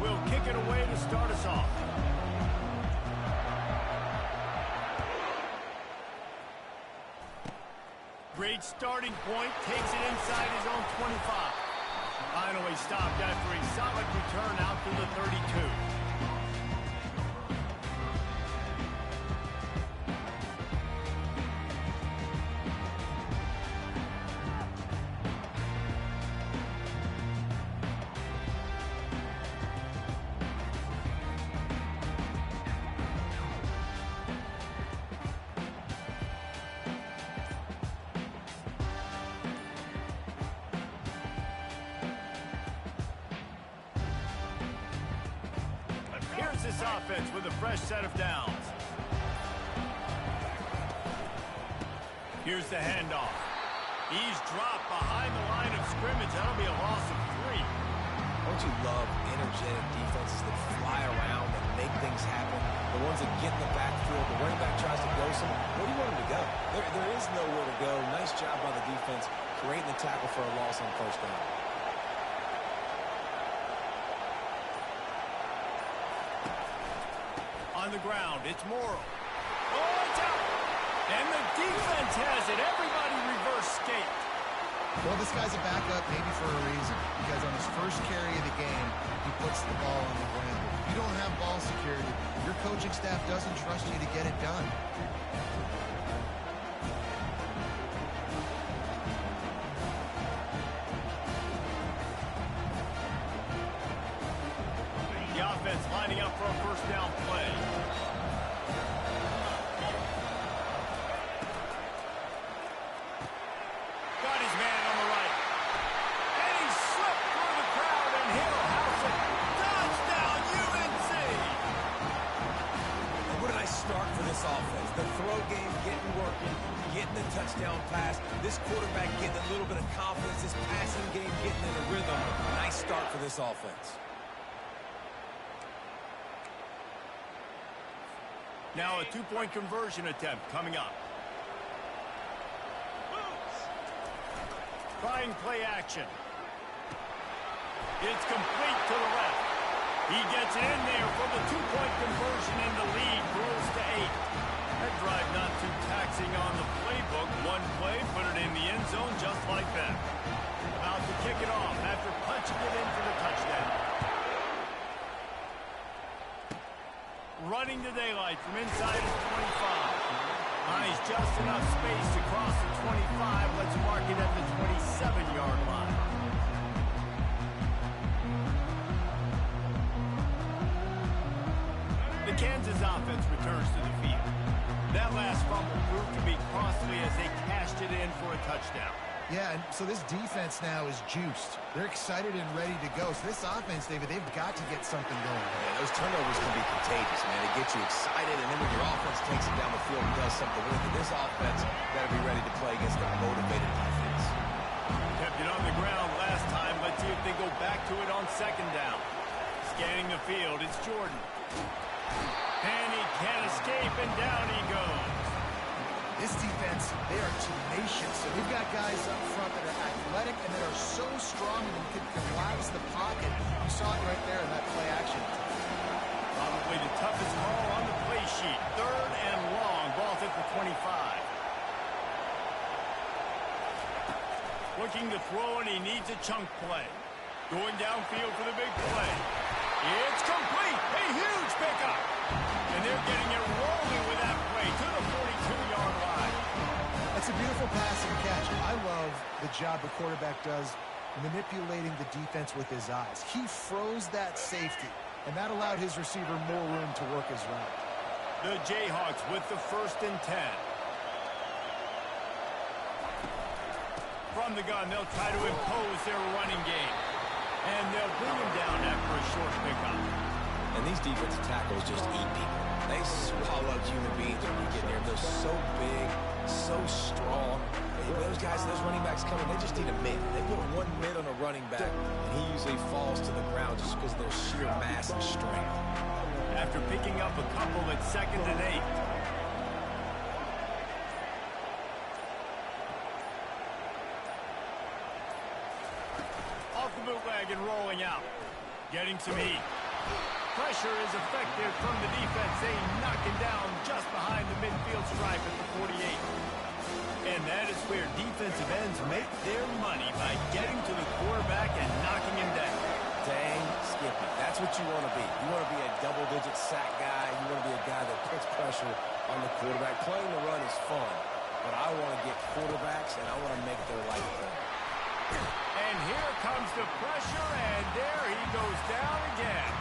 will kick it away to start us off. Great starting point, takes it inside his own 25. Finally stopped after a solid return out to the 32. This offense with a fresh set of downs. Here's the handoff. He's dropped behind the line of scrimmage. That'll be a loss of 3. Don't you love energetic defenses that fly around and make things happen? The ones that get in the backfield, the running back tries to go somewhere. Where do you want him to go? There is nowhere to go. Nice job by the defense creating the tackle for a loss on first down. On the ground, it's Morrow. Oh, it's out! And the defense has it. Everybody reverse skate. Well, this guy's a backup maybe for a reason, because on his first carry of the game, he puts the ball on the ground. If you don't have ball security, your coaching staff doesn't trust you to get it done. The offense lining up for a first down play. Got his man on the right. And he slipped through the crowd, and he'll house it. Touchdown, UNC! And what a nice start for this offense. The throw game getting working, getting the touchdown pass. This quarterback getting a little bit of confidence. This passing game getting in a rhythm. Nice start for this offense. Now a two-point conversion attempt coming up. Trying play action. It's complete to the left. He gets it in there for the two-point conversion, and the lead grows to 8. That drive not too taxing on the playbook. One play, put it in the end zone just like that. About to kick it off after punching it in for the touchdown. Running the daylight from inside his 25. Finds just enough space to cross the 25. Let's mark it at the 27-yard line. The Kansas offense returns to the field. That last fumble proved to be costly as they cashed it in for a touchdown. Yeah, and so this defense now is juiced. They're excited and ready to go. So this offense, David, they've got to get something going. Yeah, those turnovers can be contagious, man. They get you excited, and then when your offense takes it down the field and does something with it, this offense better be ready to play against a motivated defense. Kept it on the ground last time. Let's see if they go back to it on second down. Scanning the field, it's Jordan. And he can't escape, and down he goes. This defense, they are tenacious. So we've got guys up front that are athletic and that are so strong and can collapse the pocket. You saw it right there in that play action. Probably the toughest call on the play sheet. Third and long. Ball's at the 25. Looking to throw, and he needs a chunk play. Going downfield for the big play. It's complete. A huge pickup. And they're getting it rolling with that play to the 42-yard line. That's a beautiful pass and catch. I love the job the quarterback does manipulating the defense with his eyes. He froze that safety, and that allowed his receiver more room to work his route. The Jayhawks with the 1st and 10. From the gun, they'll try to impose their running game. And they'll bring him down after a short pickup. And these defensive tackles just eat people. They swallow human beings when you get near them. They're so big, so strong. Those guys, those running backs coming, they just need a mid. They put one mid on a running back, and he usually falls to the ground just because of their sheer mass and strength. After picking up a couple at 2nd and 8. Off the bootleg and rolling out. Getting some heat. Pressure is effective from the defense. They knock him down just behind the midfield stripe at the 48. And that is where defensive ends make their money, by getting to the quarterback and knocking him down. Dang, Skippy. That's what you want to be. You want to be a double-digit sack guy. You want to be a guy that puts pressure on the quarterback. Playing the run is fun, but I want to get quarterbacks, and I want to make their life fun. And here comes the pressure, and there he goes down again.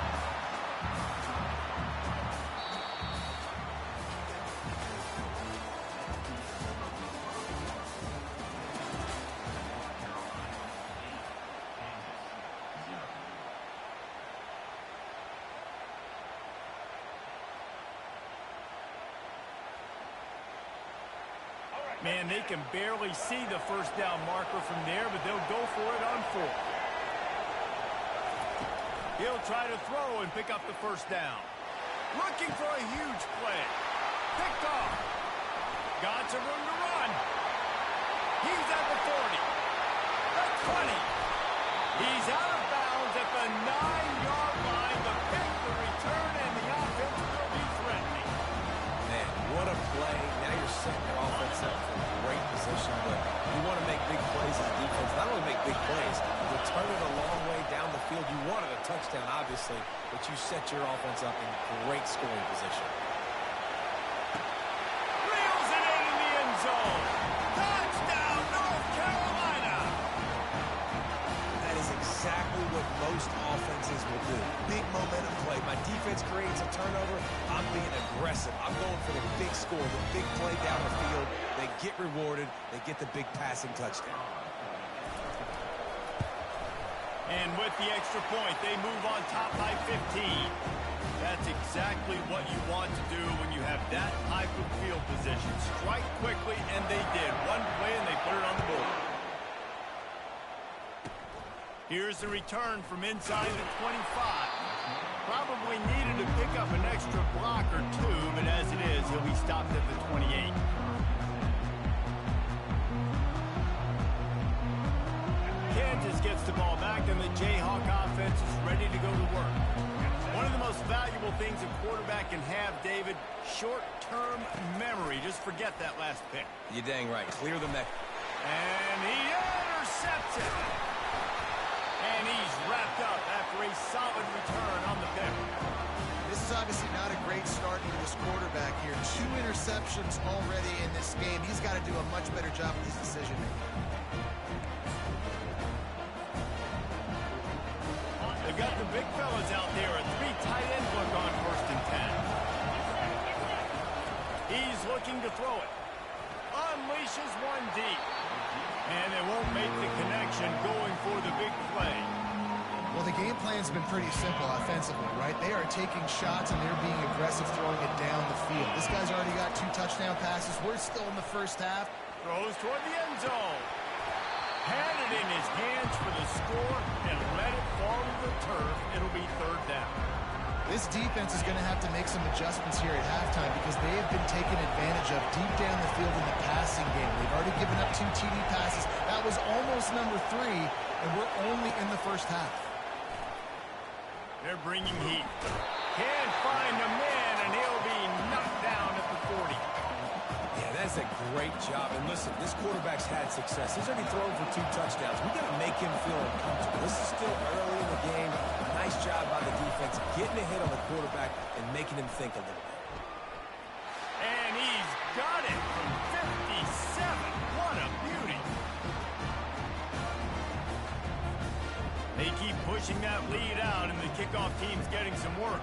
Man, they can barely see the first down marker from there, but they'll go for it on 4. He'll try to throw and pick up the first down. Looking for a huge play. Picked off. Got some room to run. He's at the 40. The 20. He's out of bounds at the 9-yard line. The pick, the return, and the offense will be threatening. Man, what a play. Now you're setting your offense up for a great position, but you want to make big plays as a defense. Not only make big plays, return it a long way down the field. You wanted a touchdown, obviously, but you set your offense up in great scoring position. Reels it in the end zone. Touchdown, North Carolina. That is exactly what most offenses will do. Big momentum play. My defense creates a turnover. I'm being aggressive. I'm going for the big score, the big play down the field. They get rewarded. They get the big passing touchdown. And with the extra point, they move on top by 15. That's exactly what you want to do when you have that type of field position. Strike quickly, and they did. One play, and they put it on the board. Here's the return from inside the 25. Probably needed to pick up an extra block or 2, but as it is, he'll be stopped at the 28. Kansas gets the ball back, and the Jayhawk offense is ready to go to work. One of the most valuable things a quarterback can have, David, short-term memory. Just forget that last pick. You're dang right. Clear the neck. And he intercepts it. And he's wrapped up after a solid return on the pick. This is obviously not a great start for this quarterback here. 2 interceptions already in this game. He's got to do a much better job with his decision-making. They've got the big fellas out there. A 3 tight end look on 1st and 10. He's looking to throw it. Unleashes one deep. And they won't make the connection going for the big play. Well, the game plan's been pretty simple offensively, right? They are taking shots, and they're being aggressive throwing it down the field. This guy's already got 2 touchdown passes. We're still in the first half. Throws toward the end zone. Had it in his hands for the score and let it fall to the turf. It'll be 3rd down. This defense is going to have to make some adjustments here at halftime because they have been taken advantage of deep down the field in the passing game. They've already given up 2 TD passes. That was almost number 3, and we're only in the first half. They're bringing heat. Can't find a man, and he'll be knocked down at the 40. Yeah, that's a great job. And listen, this quarterback's had success. He's already thrown for 2 touchdowns. We got to make him feel uncomfortable. This is still early in the game. Nice job by the defense, getting a hit on the quarterback and making him think a little bit. And he's got it from 57. What a beauty. They keep pushing that lead out, and the kickoff team's getting some work.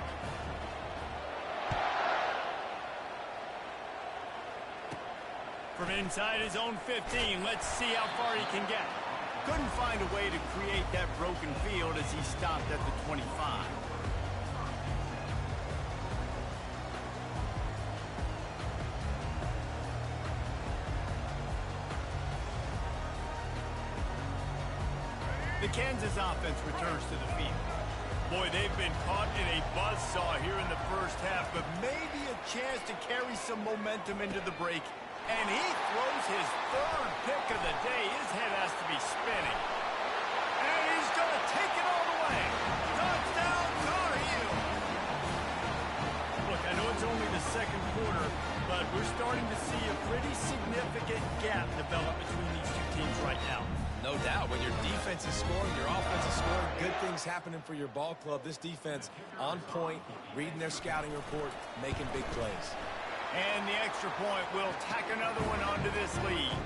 From inside his own 15, let's see how far he can get. Couldn't find a way to create that broken field as he stopped at the 25. The Kansas offense returns to the field. Boy, they've been caught in a buzzsaw here in the first half, but maybe a chance to carry some momentum into the break. And he throws his 3rd pick of the day. His head has to be spinning. And he's going to take it all the way. Touchdown, Tar Heels. second quarter, but we're starting to see a pretty significant gap develop between these two teams right now. No doubt. When your defense is scoring, your offense is scoring, good things happening for your ball club. This defense on point, reading their scouting report, making big plays. And the extra point will tack another one onto this lead.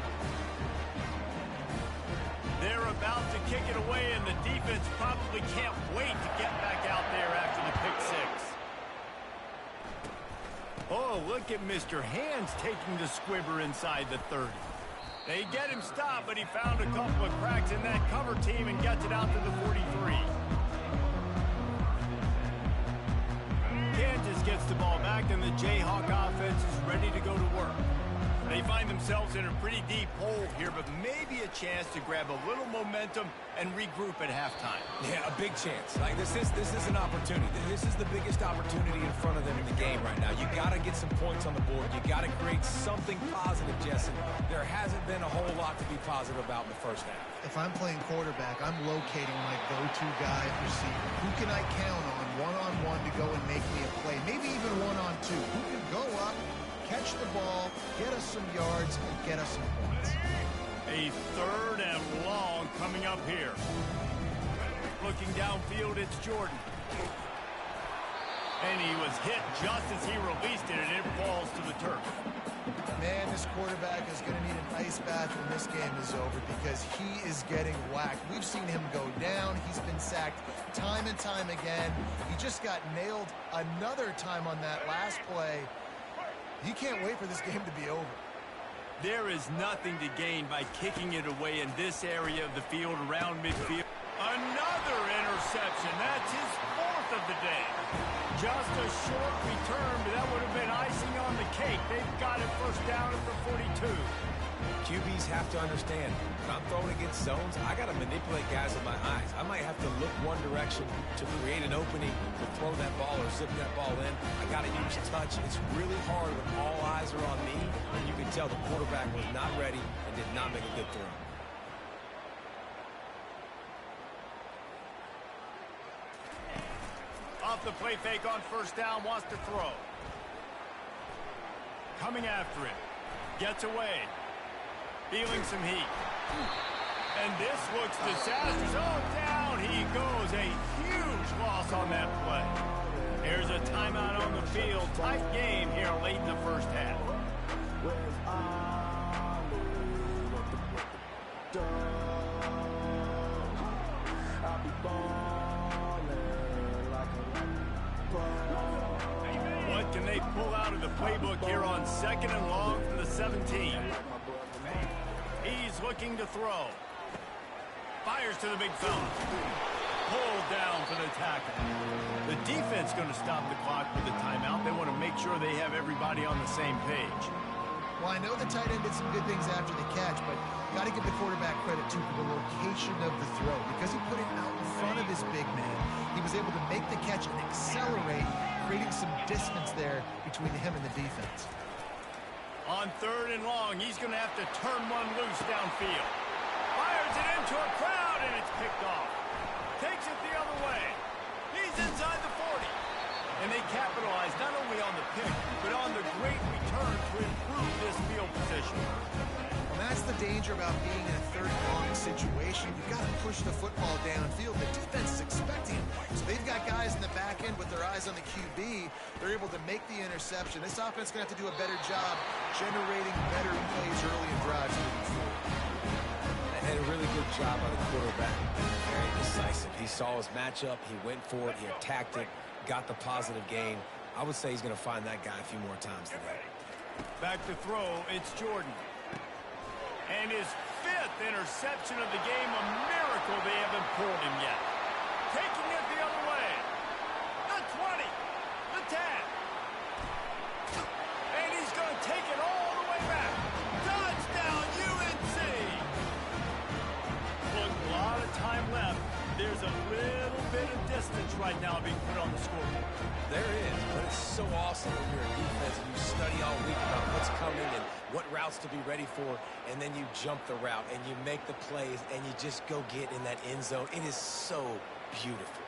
They're about to kick it away, and the defense probably can't wait to get back out there after the pick six. Oh, look at Mr. Hands taking the squibber inside the 30. They get him stopped, but he found a couple of cracks in that cover team and gets it out to the 43. Kansas gets the ball back, and the Jayhawk offense is ready to go to work. They find themselves in a pretty deep hole here, but maybe a chance to grab a little momentum and regroup at halftime. Yeah, a big chance. Like this is an opportunity. This is the biggest opportunity in front of them in the game right now. You got to get some points on the board. You got to create something positive, Jesse. There hasn't been a whole lot to be positive about in the first half. If I'm playing quarterback, I'm locating my go-to guy at receiver. Who can I count on one-on-one to go and make me a play? Maybe even one-on-two. Who can go up, catch the ball, get us some yards, and get us some points. A third and long coming up here. Looking downfield, it's Jordan. And he was hit just as he released it, and it falls to the turf. Man, this quarterback is going to need an ice bath when this game is over because he is getting whacked. We've seen him go down. He's been sacked time and time again. He just got nailed another time on that last play. You can't wait for this game to be over. There is nothing to gain by kicking it away in this area of the field around midfield. Another interception. That's his fourth of the day. Just a short return, but that would have been icing on the cake. They've got it first down at the 42. QBs have to understand, when I'm throwing against zones, I got to manipulate guys with my eyes. I might have to look one direction to create an opening to throw that ball or zip that ball in. I got to use touch. It's really hard when all eyes are on me, and you can tell the quarterback was not ready and did not make a good throw. Off the play fake on first down, wants to throw. Coming after it. Gets away. Feeling some heat. And this looks disastrous. Oh, down he goes. A huge loss on that play. Here's a timeout on the field. Tight game here late in the first half. What can they pull out of the playbook here on second and long from the 17? He's looking to throw. Fires to the big fella. Pulled down for the tackle. The defense going to stop the clock with the timeout. They want to make sure they have everybody on the same page. Well, I know the tight end did some good things after the catch, but got to give the quarterback credit, too, for the location of the throw. Because he put it out in front of his big man, he was able to make the catch and accelerate, creating some distance there between him and the defense. On third and long, he's going to have to turn one loose downfield. Fires it into a crowd, and it's picked off. Takes it the other way. He's inside the 40. And they capitalize not only on the pick, but on the great return to improve this field position. Well, that's the danger about being in a third and long situation. You've got to push the football downfield. The defense is expecting it. So they've got guys in the back end with their eyes on the QB. They're able to make the interception. This offense is going to have to do a better job generating better plays early in drives moving forward. And a really good job by the quarterback. Very decisive. He saw his matchup. He went for it. He attacked it. Got the positive gain. I would say he's going to find that guy a few more times today. Back to throw, it's Jordan. And his fifth interception of the game, a miracle they haven't pulled him yet. Taking it the other way. The 20, the 10. And he's going to take it all the way back. Touchdown, UNC! Look, a lot of time left. There's a little bit of distance right now being put on the scoreboard. There is, but it's so awesome when you're a defense and you study all week about what's coming and what routes to be ready for, and then you jump the route and you make the plays and you just go get in that end zone. It is so beautiful.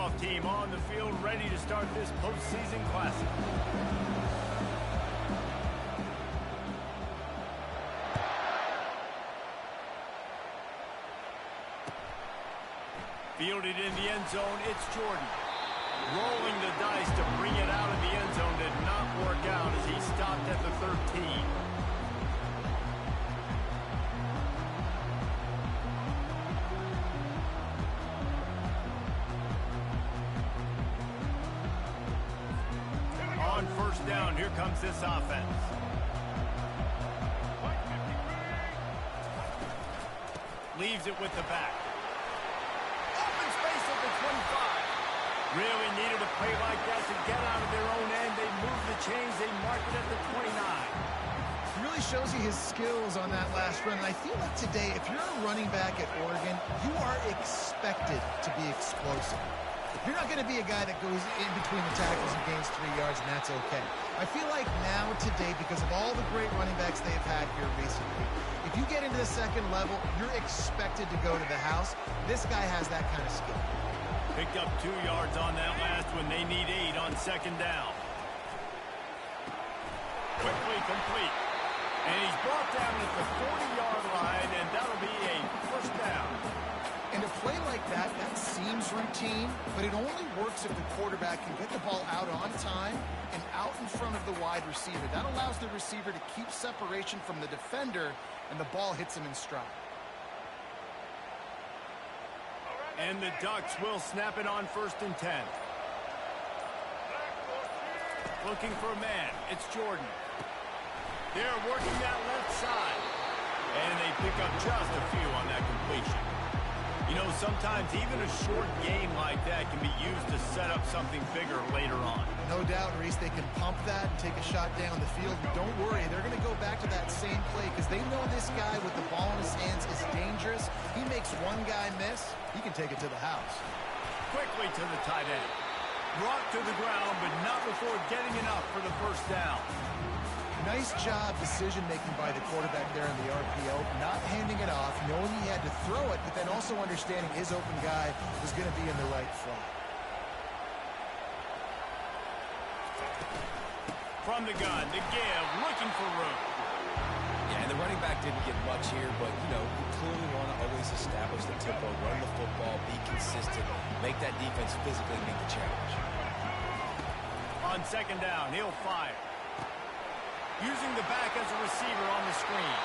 golf team on the field, ready to start this postseason classic. Fielded in the end zone, it's Jordan. Rolling the dice to bring it out of the end zone did not work out as he stopped at the 13. On first down, here comes this offense. Leaves it with the back. Open space at the 25. Really needed a play like that to get out of their own end. They move the chains. They mark it at the 29. It really shows you his skills on that last run. And I feel like today, if you're a running back at Oregon, you are expected to be explosive. You're not going to be a guy that goes in between the tackles and gains 3 yards, and that's okay. I feel like now, today, because of all the great running backs they've had here recently, if you get into the second level, you're expected to go to the house. This guy has that kind of skill. Picked up 2 yards on that last one. They need 8 on second down. Quickly complete. And he's brought down at the 40-yard line, and that'll be a first down. And a play like that, that seems routine, but it only works if the quarterback can get the ball out on time and out in front of the wide receiver. That allows the receiver to keep separation from the defender, and the ball hits him in stride. And the Ducks will snap it on first and 10. Looking for a man. It's Jordan. They're working that left side. And they pick up just a few on that completion. You know, sometimes even a short game like that can be used to set up something bigger later on. No doubt, Reese, they can pump that and take a shot down the field. But don't worry, they're going to go back to that same play because they know this guy with the ball in his hands is dangerous. He makes one guy miss, he can take it to the house. Quickly to the tight end. Brought to the ground, but not before getting enough for the first down. Nice job decision-making by the quarterback there in the RPO, not handing it off, knowing he had to throw it, but then also understanding his open guy was going to be in the right slot. From the gun, to give, looking for room. Yeah, and the running back didn't get much here, but, you know, you clearly want to always establish the tempo, run the football, be consistent, make that defense physically meet the challenge. On second down, he'll fire. Using the back as a receiver on the screen.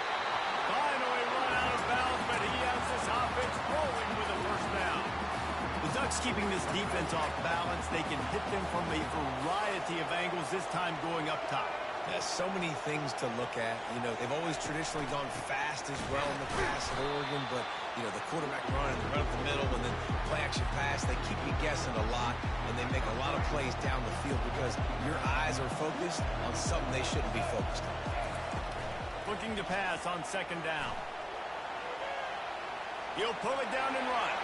Finally run out of bounds, but he has this offense rolling with a first down. The Ducks keeping this defense off balance. They can hit them from a variety of angles, this time going up top. There's so many things to look at. You know, they've always traditionally gone fast as well in the past at Oregon, but, you know, the quarterback run and the run up the middle and then play action pass, they keep you guessing a lot, and they make a lot of plays down the field because your eyes are focused on something they shouldn't be focused on. Looking to pass on second down. He'll pull it down and run.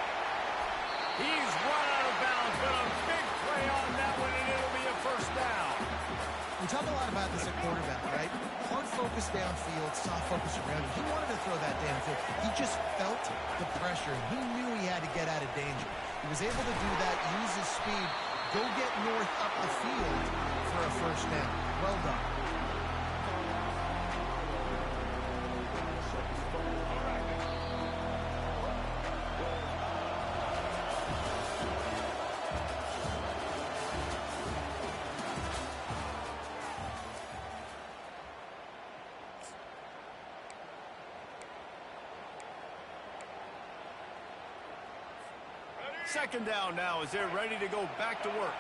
He's run out of bounds, but a big play on that one, and it'll be a first down. We talk a lot about this at quarterback, right? Hard focus downfield, soft focus around him. He wanted to throw that downfield. He just felt the pressure, and he knew he had to get out of danger. He was able to do that, use his speed, go get north up the field for a first down. Well done. Second down now as they're ready to go back to work.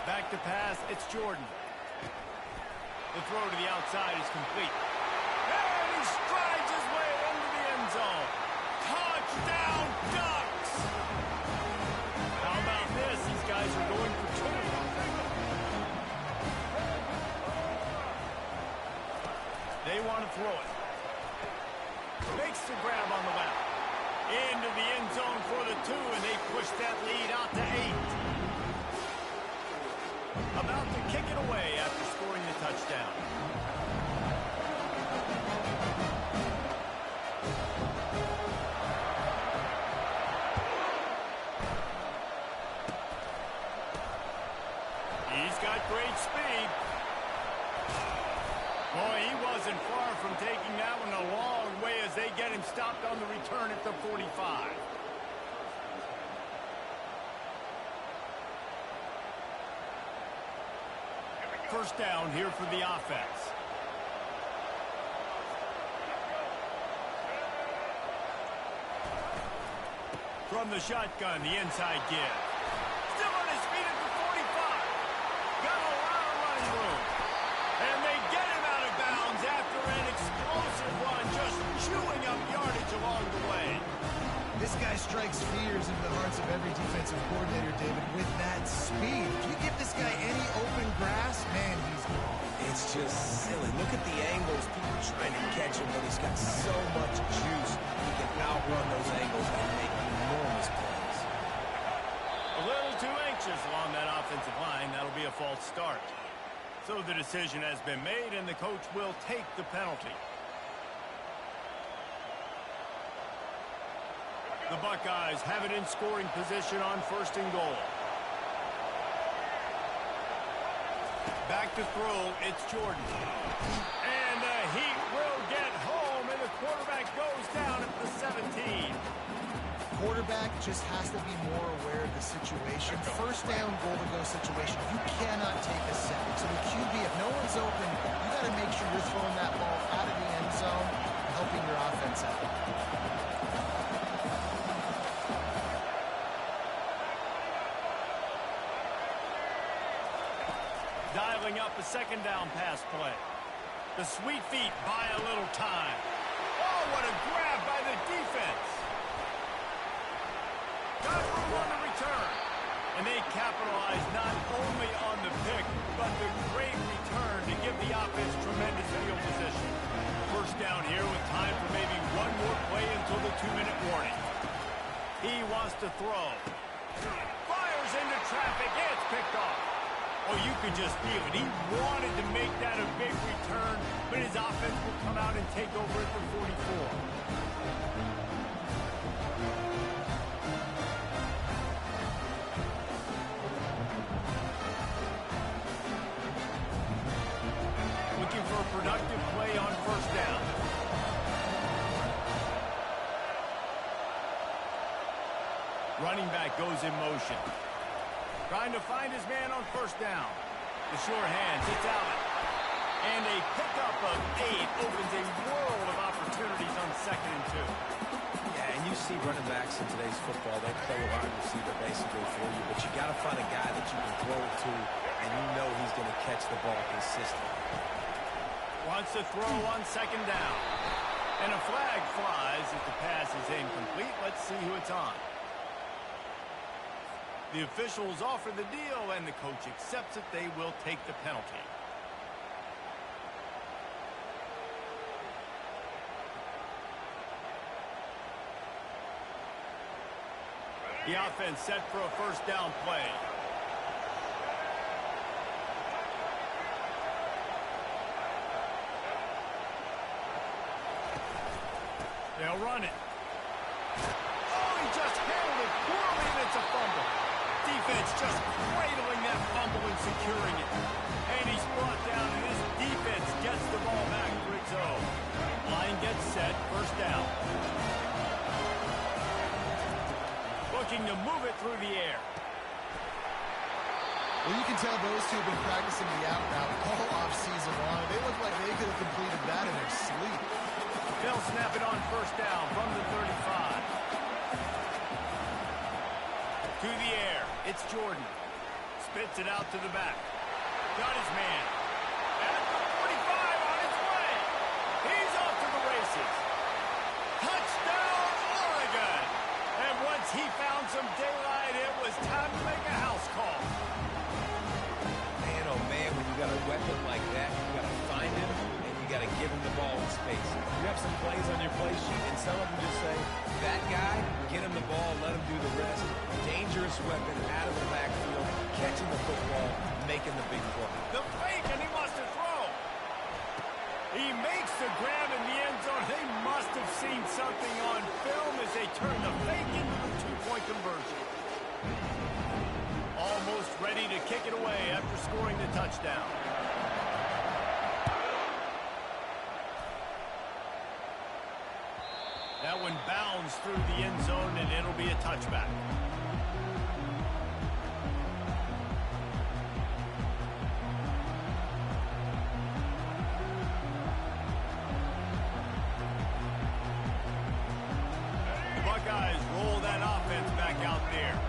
Back to pass, it's Jordan. The throw to the outside is complete. And he strides his way into the end zone. Touchdown, Ducks! How about this? These guys are going for two. They want to throw it. Makes the grab on the left. Into the end zone for the 2, and they push that lead out to 8. About to kick it away after scoring the touchdown. Boy, he wasn't far from taking that one a long way as they get him stopped on the return at the 45. First down here for the offense. From the shotgun, the inside give. Still on his feet at the 45. Got a lot of running room. And they get him out of bounds after an explosive run, just chewing up yardage along the way. This guy strikes fears into the hearts of every defensive coordinator, David, with that speed. If you give this guy any open grass, man, he's gone. It's just silly. Look at the angles. People trying to catch him, but he's got so much juice. He can outrun those angles and make enormous plays. A little too anxious along that offensive line. That'll be a false start. So the decision has been made, and the coach will take the penalty. The Buckeyes have it in scoring position on 1st and goal. Back to throw, it's Jordan. And the Heat will get home, and the quarterback goes down at the 17. Quarterback just has to be more aware of the situation. First down, goal-to-go situation. You cannot take a sack. So the QB, if no one's open, you got to make sure you're throwing that ball out of the end zone, helping your offense out. Dialing up a second down pass play. The sweet feet buy a little time. Oh, what a grab by the defense. Got room on the return. And they capitalize not only on the pick, but the great return to give the offense tremendous field position. First down here with time for maybe one more play until the 2-minute warning. He wants to throw. Fires into traffic. It's picked off. Oh, you could just feel it. He wanted to make that a big return, but his offense will come out and take over at the 44. Looking for a productive play on first down. Running back goes in motion. Trying to find his man on first down. The sure hands, it's Allen. And a pickup of 8 opens a world of opportunities on 2nd and 2. Yeah, and you see running backs in today's football, they play a wide receiver basically for you, but you got to find a guy that you can throw it to, and you know he's going to catch the ball consistently. Wants to throw on 2nd down. And a flag flies as the pass is incomplete. Let's see who it's on. The officials offer the deal, and the coach accepts it. They will take the penalty. The offense set for a first down play. They'll run it. Oh, he just handled it poorly, and it's a fumble. Defense just cradling that fumble and securing it. And he's brought down, and his defense gets the ball back for its own. Line gets set, first down. Looking to move it through the air. Well, you can tell those two have been practicing the out route all off-season long. They look like they could have completed that in their sleep. They'll snap it on first down from the 35. To the air, it's Jordan. Spits it out to the back. Got his man. At the 45 on his way. He's off to the races. Touchdown, Oregon. And once he found some daylight, it was time to make a house call. Man, oh man, when you got a weapon like that, you got to find him, and you got to give him the ball in space. You have some plays on your play sheet, and some of them just say, that guy, get him the ball, let him do the rest. Dangerous weapon out of the backfield, catching the football, making the big play. The fake, and he wants to throw. He makes the grab in the end zone. They must have seen something on film as they turn the fake into the two-point conversion. Almost ready to kick it away after scoring the touchdown. That one bounds through the end zone, and it'll be a touchback. The Buckeyes roll that offense back out there.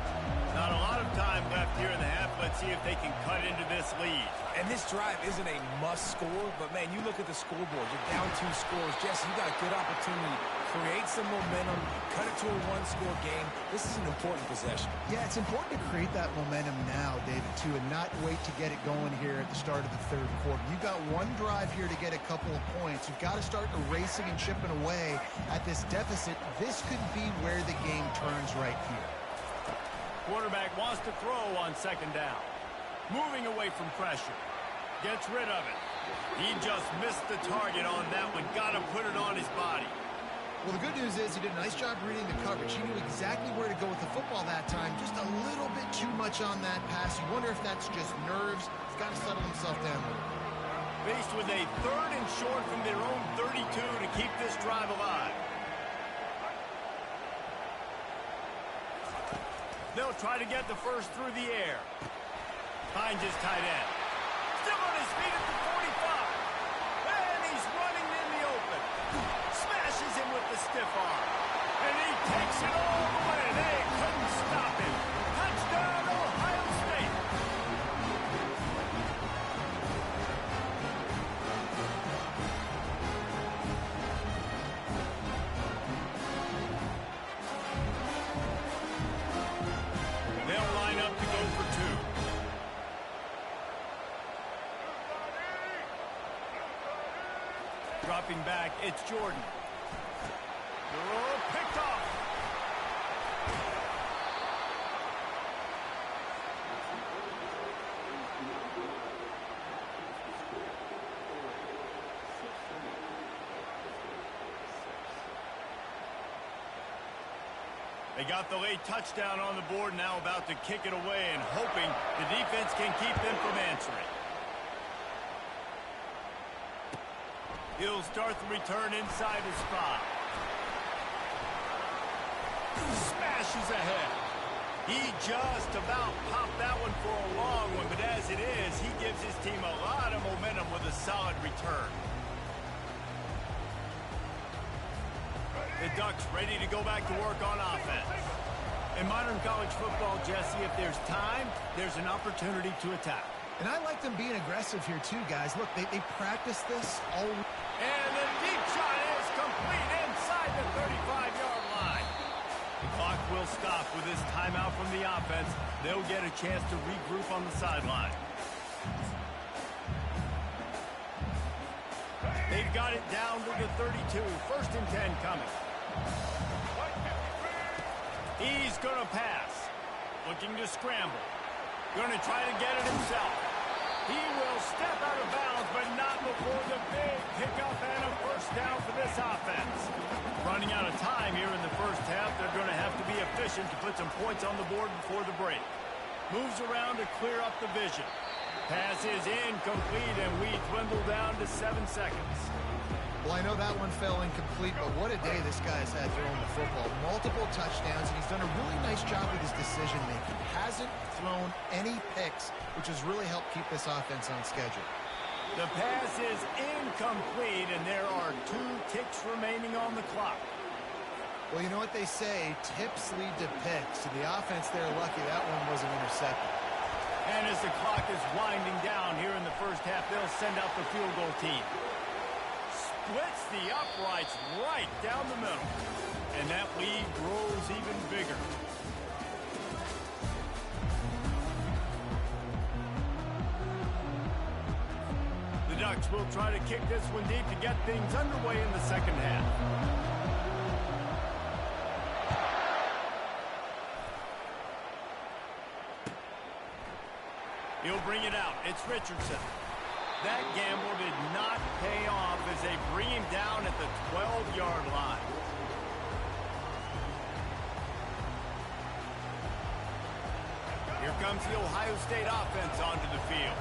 Not a lot of time left here in the half. Let's see if they can cut into this lead. And this drive isn't a must score, but, man, you look at the scoreboard. You're down 2 scores. Jesse, you got a good opportunity. Create some momentum. Cut it to a 1-score game. This is an important possession. Yeah, it's important to create that momentum now, David, too, and not wait to get it going here at the start of the third quarter. You've got one drive here to get a couple of points. You've got to start erasing and chipping away at this deficit. This could be where the game turns right here. Quarterback wants to throw on second down. Moving away from pressure. Gets rid of it. He just missed the target on that one. Got to put it on his body. Well, the good news is he did a nice job reading the coverage. He knew exactly where to go with the football that time. Just a little bit too much on that pass. You wonder if that's just nerves. He's got to settle himself down a little. Faced with a 3rd and short from their own 32 to keep this drive alive. They'll try to get the first through the air. Finds his tight end. Still on his feet at the 45. And he's running in the open. Smashes him with the stiff arm. And he takes it all the way. They couldn't stop him. Touchdown, Ohio State. They'll line up to go for 2. Dropping back, it's Jordan. Oh, picked off. They got the late touchdown on the board, now about to kick it away and hoping the defense can keep them from answering. He'll start the return inside his 5. Smashes ahead. He just about popped that one for a long one, but as it is, he gives his team a lot of momentum with a solid return. The Ducks ready to go back to work on offense. In modern college football, Jesse, if there's time, there's an opportunity to attack. And I like them being aggressive here, too, guys. Look, they practice this all. And the deep shot is complete inside the 35-yard line. The clock will stop with this timeout from the offense. They'll get a chance to regroup on the sideline. They've got it down to the 32. 1st and 10 coming. He's going to pass. Looking to scramble. Going to try to get it himself. He will step out of bounds, but not before the big pickup and a 1st down for this offense. Running out of time here in the first half, they're going to have to be efficient to put some points on the board before the break. Moves around to clear up the vision. Pass is incomplete, and we dwindle down to 7 seconds. Well, I know that one fell incomplete, but what a day this guy's had throwing the football. Multiple touchdowns, and he's done a really nice job with his decision-making. Hasn't thrown any picks, which has really helped keep this offense on schedule. The pass is incomplete, and there are 2 ticks remaining on the clock. Well, you know what they say, tips lead to picks. And the offense there, lucky that one wasn't intercepted. And as the clock is winding down here in the first half, they'll send out the field goal team. Splits the uprights right down the middle. And that lead grows even bigger. The Ducks will try to kick this one deep to get things underway in the second half. He'll bring it out. It's Richardson. That gamble did not pay off as they bring him down at the 12-yard line. Here comes the Ohio State offense onto the field.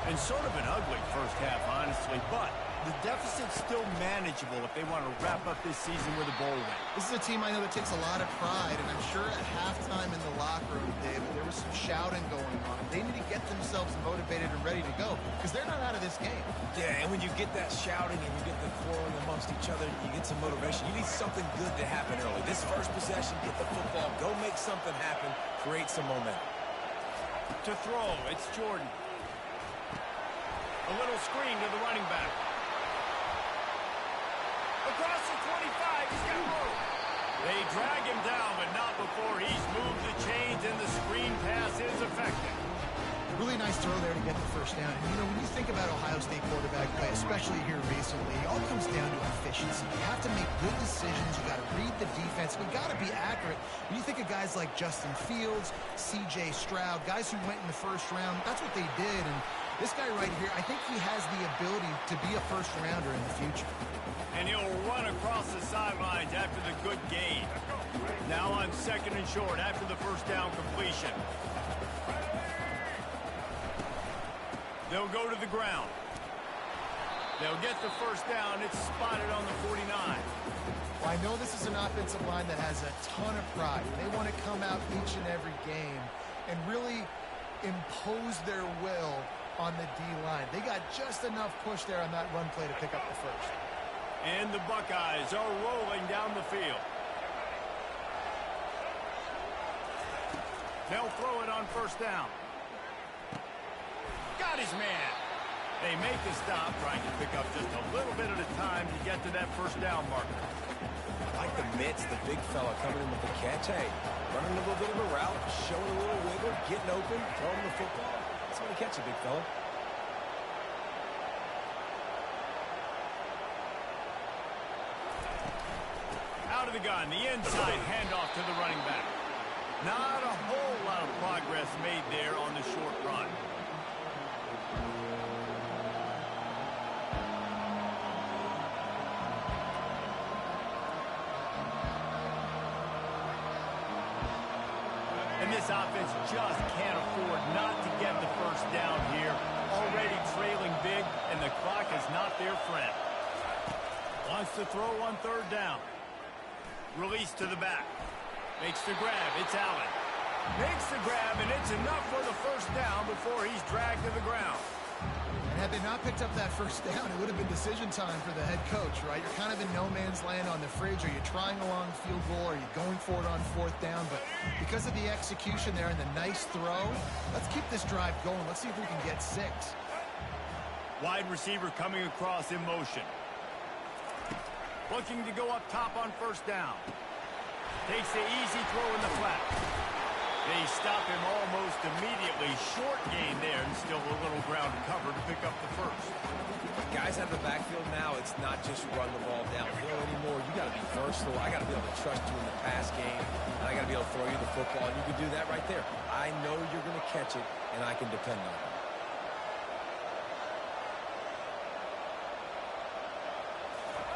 And sort of an ugly first half, honestly, but the deficit's still manageable if they want to wrap up this season with a bowl win. This is a team I know that takes a lot of pride, and I'm sure at halftime in the locker room, David, there was some shouting going on. They need to get themselves motivated and ready to go because they're not out of this game. Yeah, and when you get that shouting and you get the quarreling amongst each other, you get some motivation. You need something good to happen early. This first possession, get the football, go make something happen, create some momentum. To throw, it's Jordan. A little screen to the running back. Across the 25, he's got room. They drag him down, but not before he's moved the chains and the screen pass is effective. Really nice throw there to get the first down. And, you know, when you think about Ohio State quarterback play, especially here recently, it all comes down to efficiency. You have to make good decisions. You got to read the defense. We got to be accurate. When you think of guys like Justin Fields, C.J. Stroud, guys who went in the first round, that's what they did. And this guy right here, I think he has the ability to be a first-rounder in the future. And he'll run across the sidelines after the good gain. Now on second and short after the first down completion. They'll go to the ground. They'll get the first down. It's spotted on the 49. Well, I know this is an offensive line that has a ton of pride. They want to come out each and every game and really impose their will on the D-line. They got just enough push there on that run play to pick up the first. And the Buckeyes are rolling down the field. They'll throw it on first down. Got his man. They make the stop, trying to pick up just a little bit at a time to get to that first down marker. I like the mitts, the big fella coming in with the catch. Hey, running a little bit of a route, showing a little wiggle, getting open, throwing the football. Somebody catch a big fella. Out of the gun, the inside handoff to the running back. Not a whole lot of progress made there on the short run. And this offense just can't afford not to get the first down here. Already trailing big, and the clock is not their friend. Wants to throw on third down. Release to the back. Makes the grab. It's Allen. Makes the grab, and it's enough for the first down before he's dragged to the ground. And had they not picked up that first down, it would have been decision time for the head coach, right? You're kind of in no man's land on the fridge. Are you trying a long field goal? Are you going for it on fourth down? But because of the execution there and the nice throw, let's keep this drive going. Let's see if we can get 6. Wide receiver coming across in motion. Looking to go up top on first down. Takes the easy throw in the flat. They stop him almost immediately. Short gain there, and still a little ground cover to pick up the first. Guys out of the backfield now, it's not just run the ball downhill anymore. You got to be versatile. I got to be able to trust you in the pass game, and I got to be able to throw you the football, and you can do that right there. I know you're going to catch it, and I can depend on it.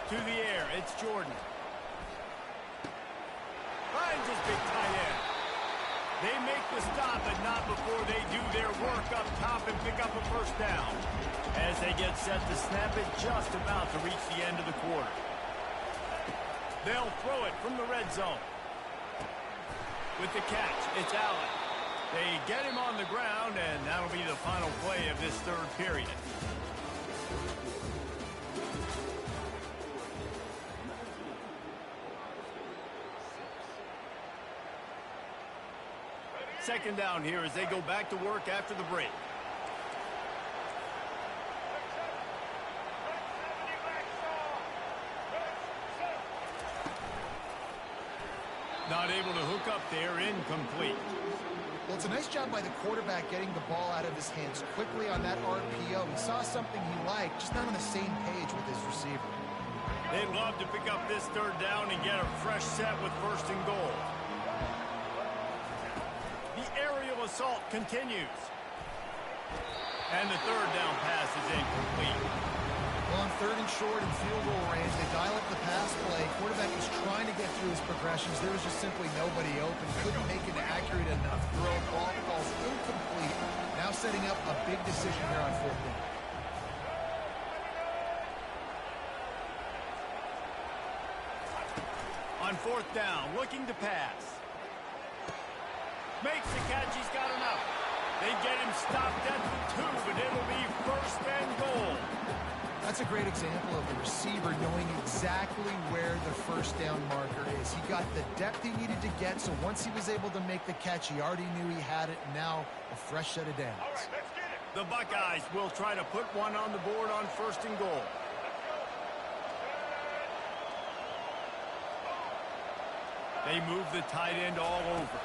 To the air, it's Jordan. Finds his big tight end. They make the stop, but not before they do their work up top and pick up a first down. As they get set to snap it, just about to reach the end of the quarter. They'll throw it from the red zone. With the catch, it's Allen. They get him on the ground, and that'll be the final play of this third period. Second down here as they go back to work after the break. Not able to hook up there, incomplete. Well, it's a nice job by the quarterback getting the ball out of his hands quickly on that RPO. He saw something he liked, just not on the same page with his receiver. They'd love to pick up this third down and get a fresh set with first and goal. The aerial assault continues. And the third down pass is incomplete. Well, on third and short and field goal range, they dial up the pass play. Quarterback was trying to get through his progressions. There was just simply nobody open. Couldn't make an accurate enough throw. Ball falls incomplete. Now setting up a big decision here on fourth down. On fourth down, looking to pass. Makes the catch, he's got enough. They get him stopped at the 2, but it'll be first and goal. That's a great example of the receiver knowing exactly where the first down marker is. He got the depth he needed to get, so once he was able to make the catch, he already knew he had it. Now a fresh set of downs. All right, let's get it. The Buckeyes will try to put one on the board on first and goal. They move the tight end all over.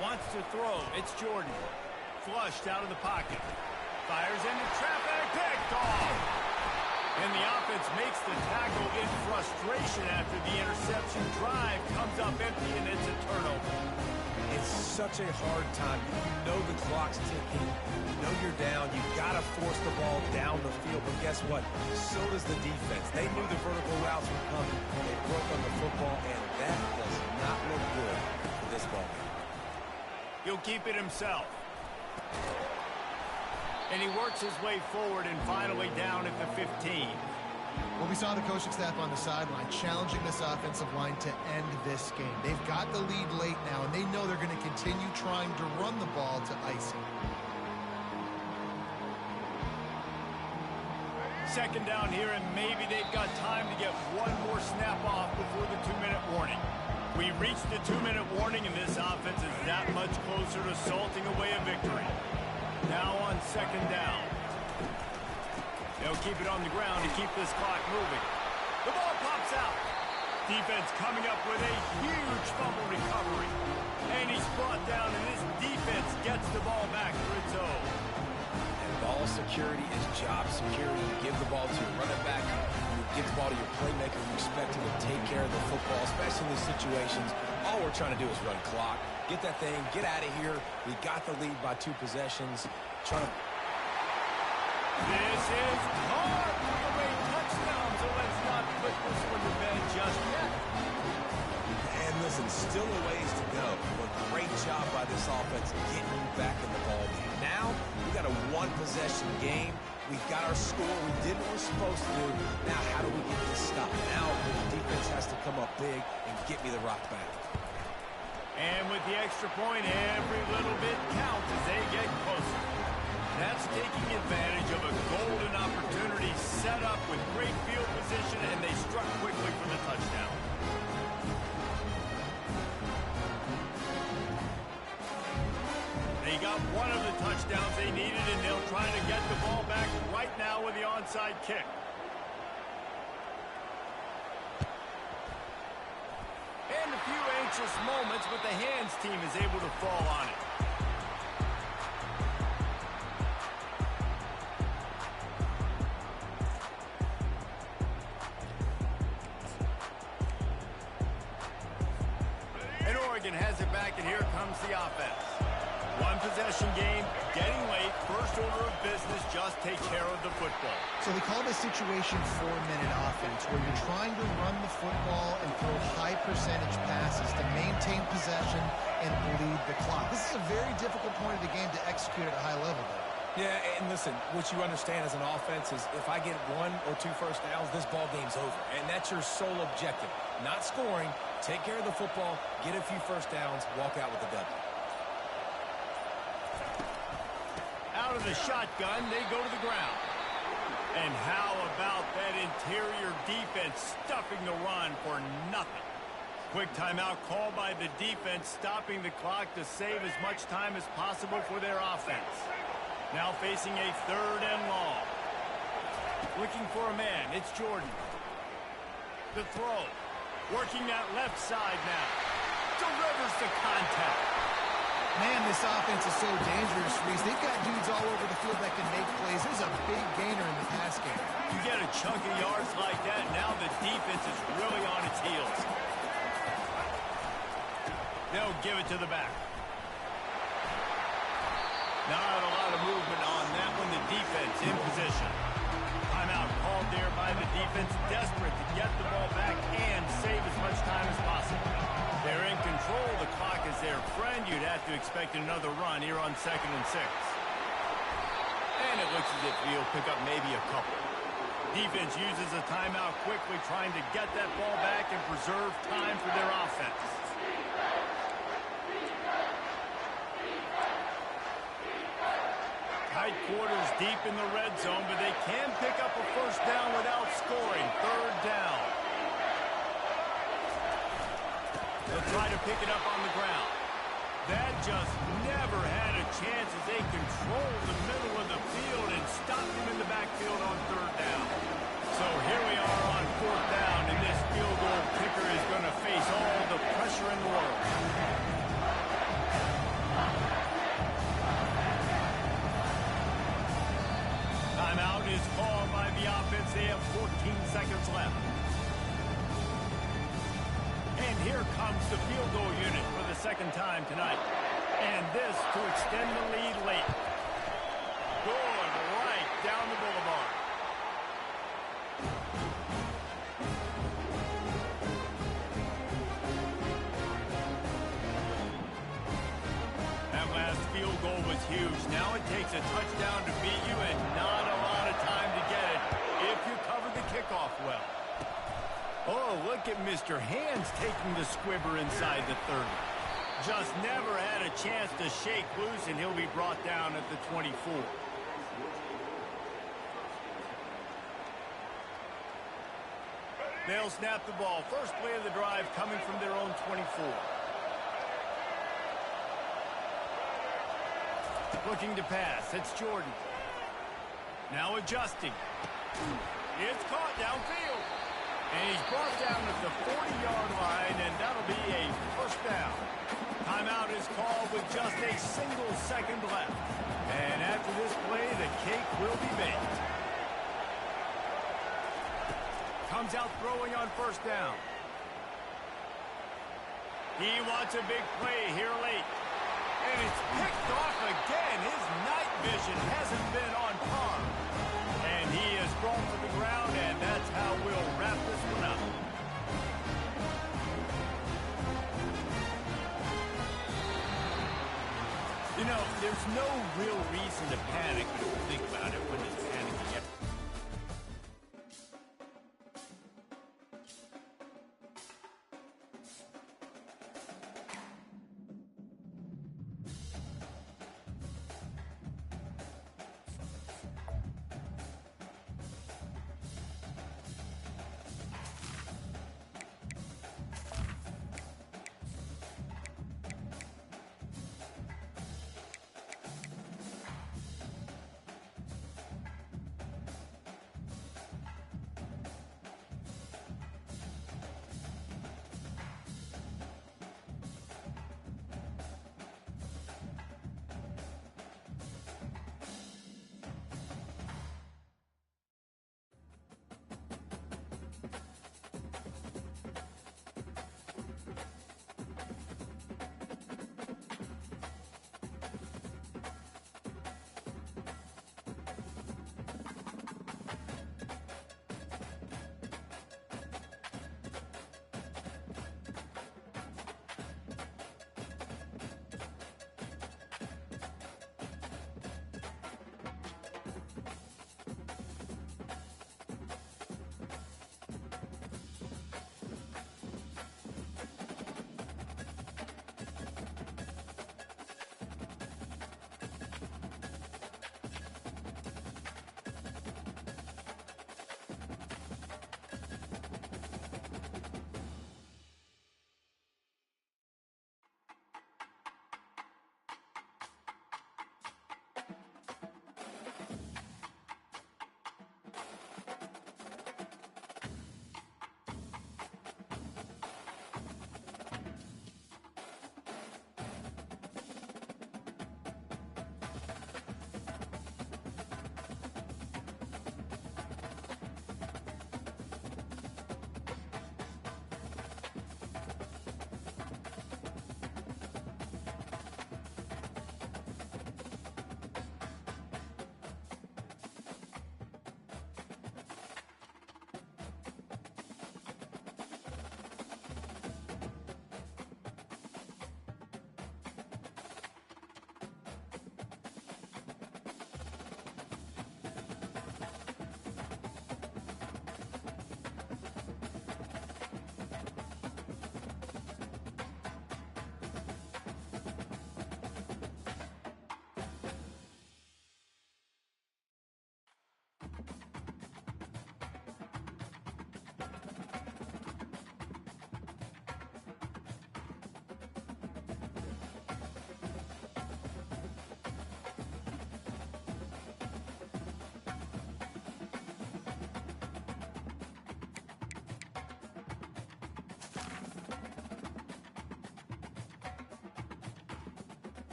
Wants to throw. It's Jordan. Flushed out of the pocket. Fires into traffic. Picked off. And the offense makes the tackle in frustration after the interception. Drive comes up empty, and it's a turnover. It's such a hard time. You know the clock's ticking. You know you're down. You got to force the ball down the field. But guess what? So does the defense. They knew the vertical routes were coming. They broke on the football, and that does not look good for this ball game. He'll keep it himself. And he works his way forward and finally down at the 15. Well, we saw the coaching staff on the sideline challenging this offensive line to end this game. They've got the lead late now, and they know they're going to continue trying to run the ball to ice it. Second down here, and maybe they've got time to get one more snap off before the 2-minute warning. We reached the 2-minute warning, and this offense is that much closer to salting away a victory. Now on second down. They'll keep it on the ground to keep this clock moving. The ball pops out. Defense coming up with a huge fumble recovery. And he's brought down, and this defense gets the ball back for its own. And ball security is job security. You give the ball to your running back. You give the ball to your playmaker. You expect him to take care of the football, especially in these situations. All we're trying to do is run clock. Get that thing, get out of here. We got the lead by 2 possessions. This is hard for the way touchdown, so let's not put this one to bed just yet. And listen, still a ways to go, but great job by this offense getting you back in the ball game. Now, we got a 1-possession game. We got our score. We did what we're supposed to do. Now, how do we get this stopped? Now, the defense has to come up big and get me the rock back. And with the extra point, every little bit counts as they get closer. That's taking advantage of a golden opportunity set up with great field position, and they struck quickly for the touchdown. They got one of the touchdowns they needed, and they'll try to get the ball back right now with the onside kick. And a few anxious moments, but the hands team is able to fall on it. And Oregon has it back, and here comes the offense. 1-possession game, getting late, first order of business, just take care of the football. So they call this situation 4-minute offense, where you're trying to run the football and throw high percentage passes to maintain possession and bleed the clock. This is a very difficult point of the game to execute at a high level, though. Yeah, and listen, what you understand as an offense is if I get 1 or 2 first downs, this ball game's over. And that's your sole objective. Not scoring, take care of the football, get a few first downs, walk out with a W. Out of the shotgun, they go to the ground. And how about that interior defense stuffing the run for nothing? Quick timeout call by the defense, stopping the clock to save as much time as possible for their offense. Now facing a 3rd and long. Looking for a man, it's Jordan. The throw. Working that left side now. Delivers the contact. Man, this offense is so dangerous, Reeves. They've got dudes all over the field that can make plays. There's a big gainer in the pass game. You get a chunk of yards like that, now the defense is really on its heels. They'll give it to the back. Not a lot of movement on that one. The defense in position. Timeout called there by the defense, desperate to get the ball back and save as much time as possible. They're in control. The clock is their friend. You'd have to expect another run here on 2nd and 6. And it looks as if he'll pick up maybe a couple. Defense uses a timeout quickly, trying to get that ball back and preserve time for their offense. Tight quarters deep in the red zone, but they can pick up a first down without scoring. Third down. They'll try to pick it up on the ground. That just never had a chance as they controlled the middle of the field and stopped him in the backfield on third down. So here we are on fourth down, and this field goal kicker is going to face all the pressure in the world. Timeout is called by the offense. They have 14 seconds left. And here comes the field goal unit for the second time tonight. And this to extend the lead late. Good, right down the boulevard. That last field goal was huge. Now it takes a touchdown to beat you and not a lot of time to get it if you cover the kickoff well. Oh, look at Mr. Hands taking the squibber inside the 30. Just never had a chance to shake loose, and he'll be brought down at the 24. They'll snap the ball. First play of the drive coming from their own 24. Looking to pass. It's Jordan. Now adjusting. It's caught downfield. And he's brought down at the 40-yard line, and that'll be a first down. Timeout is called with just a single second left. And after this play, the cake will be baked. Comes out throwing on first down. He wants a big play here late. And it's picked off again. His night vision hasn't been on par. And he is thrown to the ground, and that's how we'll wrap this one up. You know, there's no real reason to panic when you think about it when it's panicking at.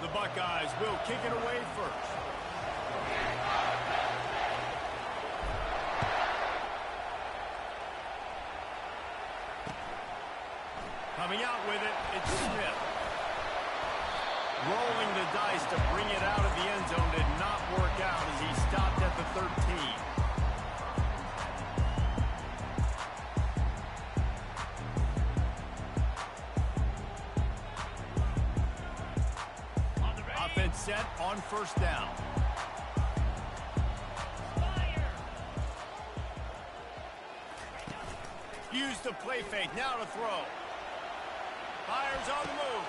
the Buckeyes will kick it away first. Coming out with it, it's Smith. Rolling the dice to bring it out of the end zone did not work out as he stopped at the 13. Offense set on first down. Use the play fake, now to throw. Fires on the move.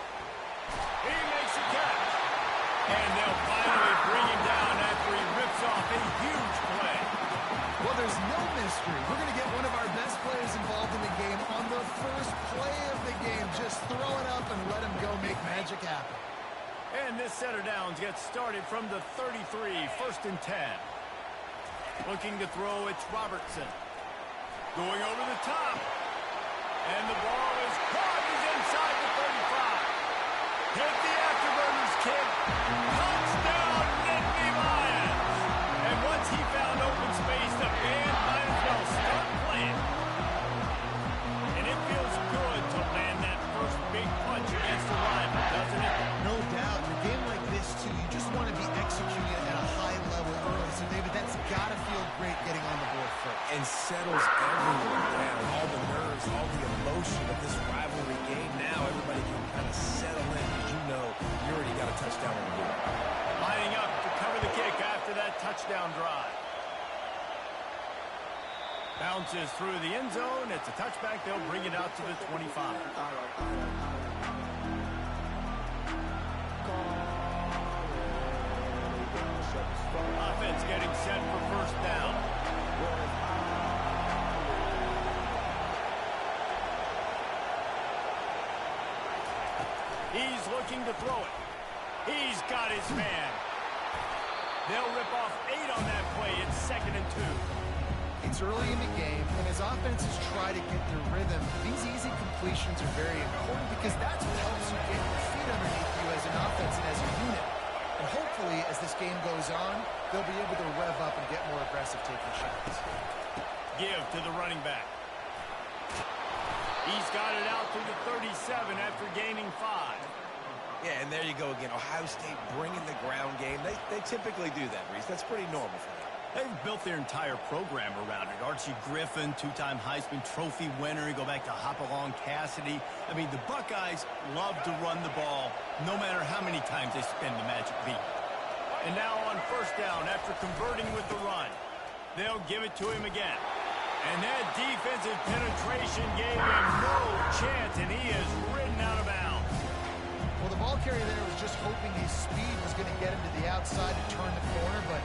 He makes a catch. And they'll finally bring him down after he rips off a huge play. Well, there's no mystery. We're going to get one of our best players involved in the game on the first play of the game. Just throw it up and let him go make magic happen. And this set of downs gets started from the 33, 1st and 10. Looking to throw, it's Robertson. Going over the top. And the ball is caught. He's inside the 35. Hit the afterburners, kid. Touchdown, Nittany Lions. And once he found open space, the band might as well start playing. And it feels good to land that first big punch against the rival, doesn't it? No doubt. In a game like this, too, you just want to be executing it at a high level early. So, David, that's got to feel great getting on the board first. And settles everyone down. All the nerves, all the emotion of this rivalry game. Now everybody can kind of settle in because you know you already got a touchdown on the board. Lining up to cover the kick after that touchdown drive. Bounces through the end zone. It's a touchback. They'll bring it out to the 25. Offense getting set for first down. He's looking to throw it. He's got his man. They'll rip off 8 on that play. It's 2nd and 2. It's early in the game, and as offenses try to get their rhythm, these easy completions are very important because that's what helps you get your feet underneath you as an offense and as a unit. And hopefully, as this game goes on, they'll be able to rev up and get more aggressive taking shots. Give to the running back. He's got it out to the 37 after gaining 5. Yeah, and there you go again. Ohio State bringing the ground game. They typically do that, Reeves. That's pretty normal for them. They've built their entire program around it. Archie Griffin, 2-time Heisman Trophy winner. You go back to Hopalong Cassidy. I mean, the Buckeyes love to run the ball no matter how many times they spin the magic beat. And now on first down, after converting with the run, they'll give it to him again. And that defensive penetration gave him no chance, and he is ridden out of bounds. Well, the ball carrier there was just hoping his speed was going to get him to the outside to turn the corner, but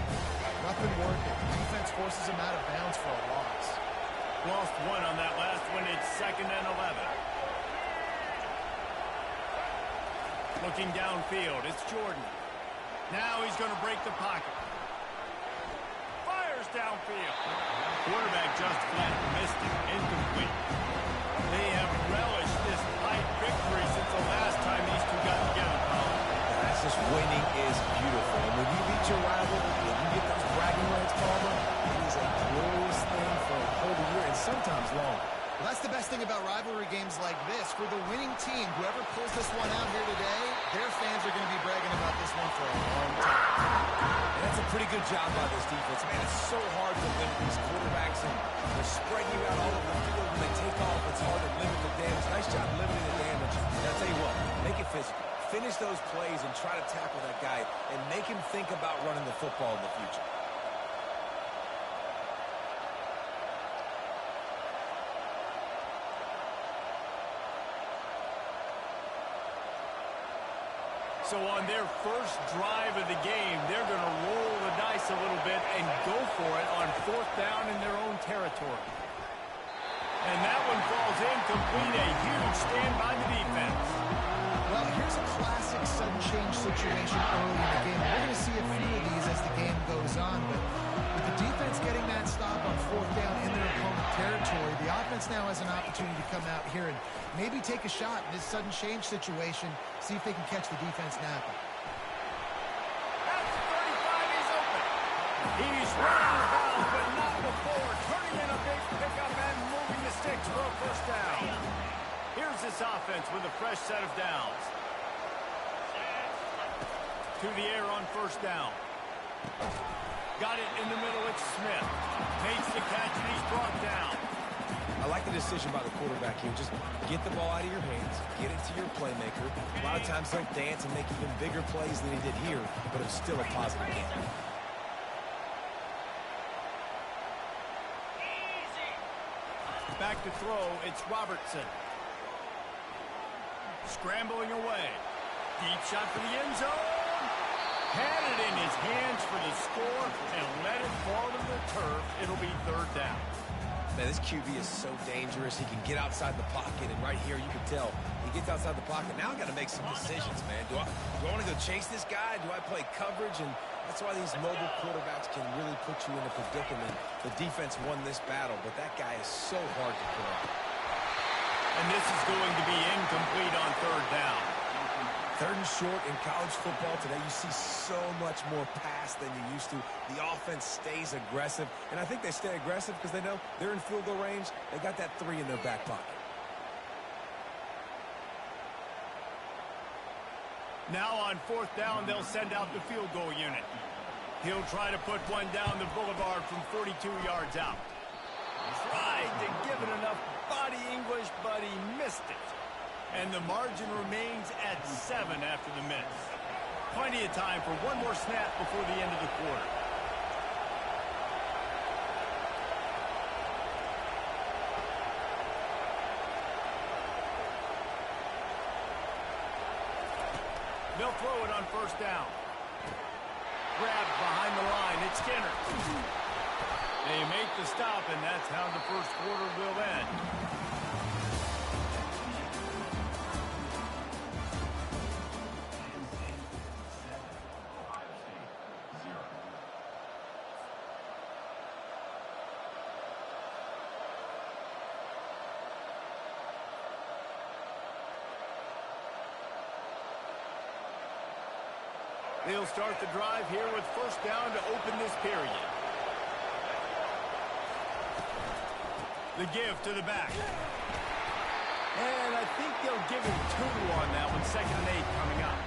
nothing worked. The defense forces him out of bounds for a loss. Lost 1 on that last one. It's 2nd and 11. Looking downfield, it's Jordan. Now he's going to break the pocket. Fires downfield. Quarterback just flat missed it. Incomplete. They have relished this tight victory since the last time these two got together, Colin. That's just winning is beautiful. And when you beat your rival, when you get those bragging rights, Palmer, it is a glorious thing for a whole year and sometimes longer. Well, that's the best thing about rivalry games like this. For the winning team, whoever pulls this one out here today, their fans are going to be bragging about this one for a long time. And that's a pretty good job by this defense. Man, it's so hard to limit these quarterbacks, and they're spreading you out all over the field. When they take off, it's hard to limit the damage. Nice job limiting the damage. And I'll tell you what, make it physical. Finish those plays and try to tackle that guy and make him think about running the football in the future. So on their first drive of the game, they're going to roll the dice a little bit and go for it on 4th down in their own territory. And that one falls incomplete. A huge stand by the defense. Well, here's a classic sudden change situation early in the game. We're going to see a few of these as the game goes on, but with the defense getting that stop on 4th down in their opponent territory, the offense now has an opportunity to come out here and maybe take a shot in this sudden change situation, see if they can catch the defense napping. He's running around, but not before. Turning in a big pickup and moving the sticks for a first down. Here's this offense with a fresh set of downs. To the air on first down. Got it in the middle. It's Smith. Makes the catch, and he's brought down. I like the decision by the quarterback here. Just get the ball out of your hands, get it to your playmaker. A lot of times he'll dance and make even bigger plays than he did here, but it's still a positive game. Back to throw, it's Robertson. Scrambling away. Deep shot for the end zone. Had it in his hands for the score and let it fall to the turf. It'll be third down. Man, this QB is so dangerous. He can get outside the pocket, and right here you can tell he gets outside the pocket. Now I got to make some decisions, man. Do I want to go chase this guy? Do I play coverage? And that's why these mobile quarterbacks can really put you in a predicament. The defense won this battle, but that guy is so hard to pull out. And this is going to be incomplete on third down. Third and short in college football today, you see so much more pass than you used to. The offense stays aggressive, and I think they stay aggressive because they know they're in field goal range. They got that 3 in their back pocket. Now on fourth down, they'll send out the field goal unit. He'll try to put one down the boulevard from 42 yards out. Tried to give it enough body English, but he missed it. And the margin remains at 7 after the miss. Plenty of time for one more snap before the end of the quarter. They'll throw it on first down. Grabbed behind the line. It's Skinner. They make the stop, and that's how the first quarter will end. They'll start the drive here with first down to open this period. The give to the back. And I think they'll give him 2 on that one. 2nd and 8 coming up.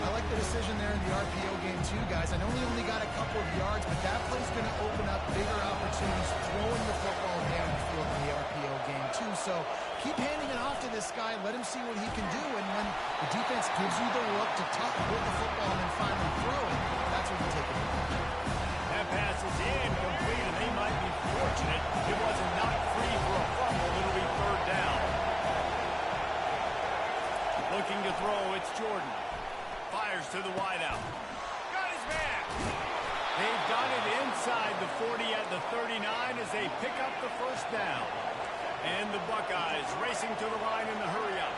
I like the decision there in the RPO game too, guys. I know he only got a couple of yards, but that play's going to open up bigger opportunities throwing the football down the field in the RPO game too. So keep handing it off to this guy. Let him see what he can do. And when the defense gives you the look to tuck with the football and then finally throw it, that's when you take it. That pass is incomplete, and they might be fortunate it wasn't knocked free for a fumble. It'll be third down. Looking to throw, it's Jordan. Fires to the wideout. Got his man. They've got it inside the 40 at the 39 as they pick up the first down. And the Buckeyes racing to the line in the hurry-up.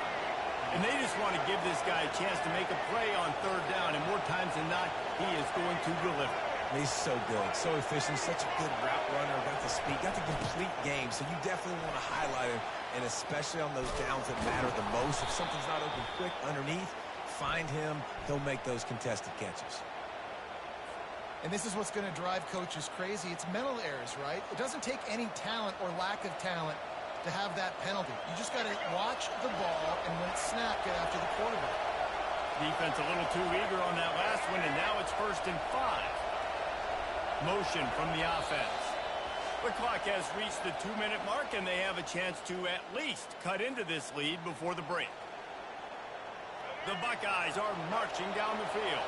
And they just want to give this guy a chance to make a play on third down, and more times than not, he is going to deliver. He's so good, so efficient, such a good route runner, got the speed, got the complete game, so you definitely want to highlight him, and especially on those downs that matter the most. If something's not open quick underneath, find him, he'll make those contested catches. And this is what's going to drive coaches crazy. It's mental errors, right? It doesn't take any talent or lack of talent to have that penalty. You just got to watch the ball, and when it's snapped, get after the quarterback. Defense a little too eager on that last one, and now it's 1st and 5. Motion from the offense. The clock has reached the 2-minute mark, and they have a chance to at least cut into this lead before the break. The Buckeyes are marching down the field.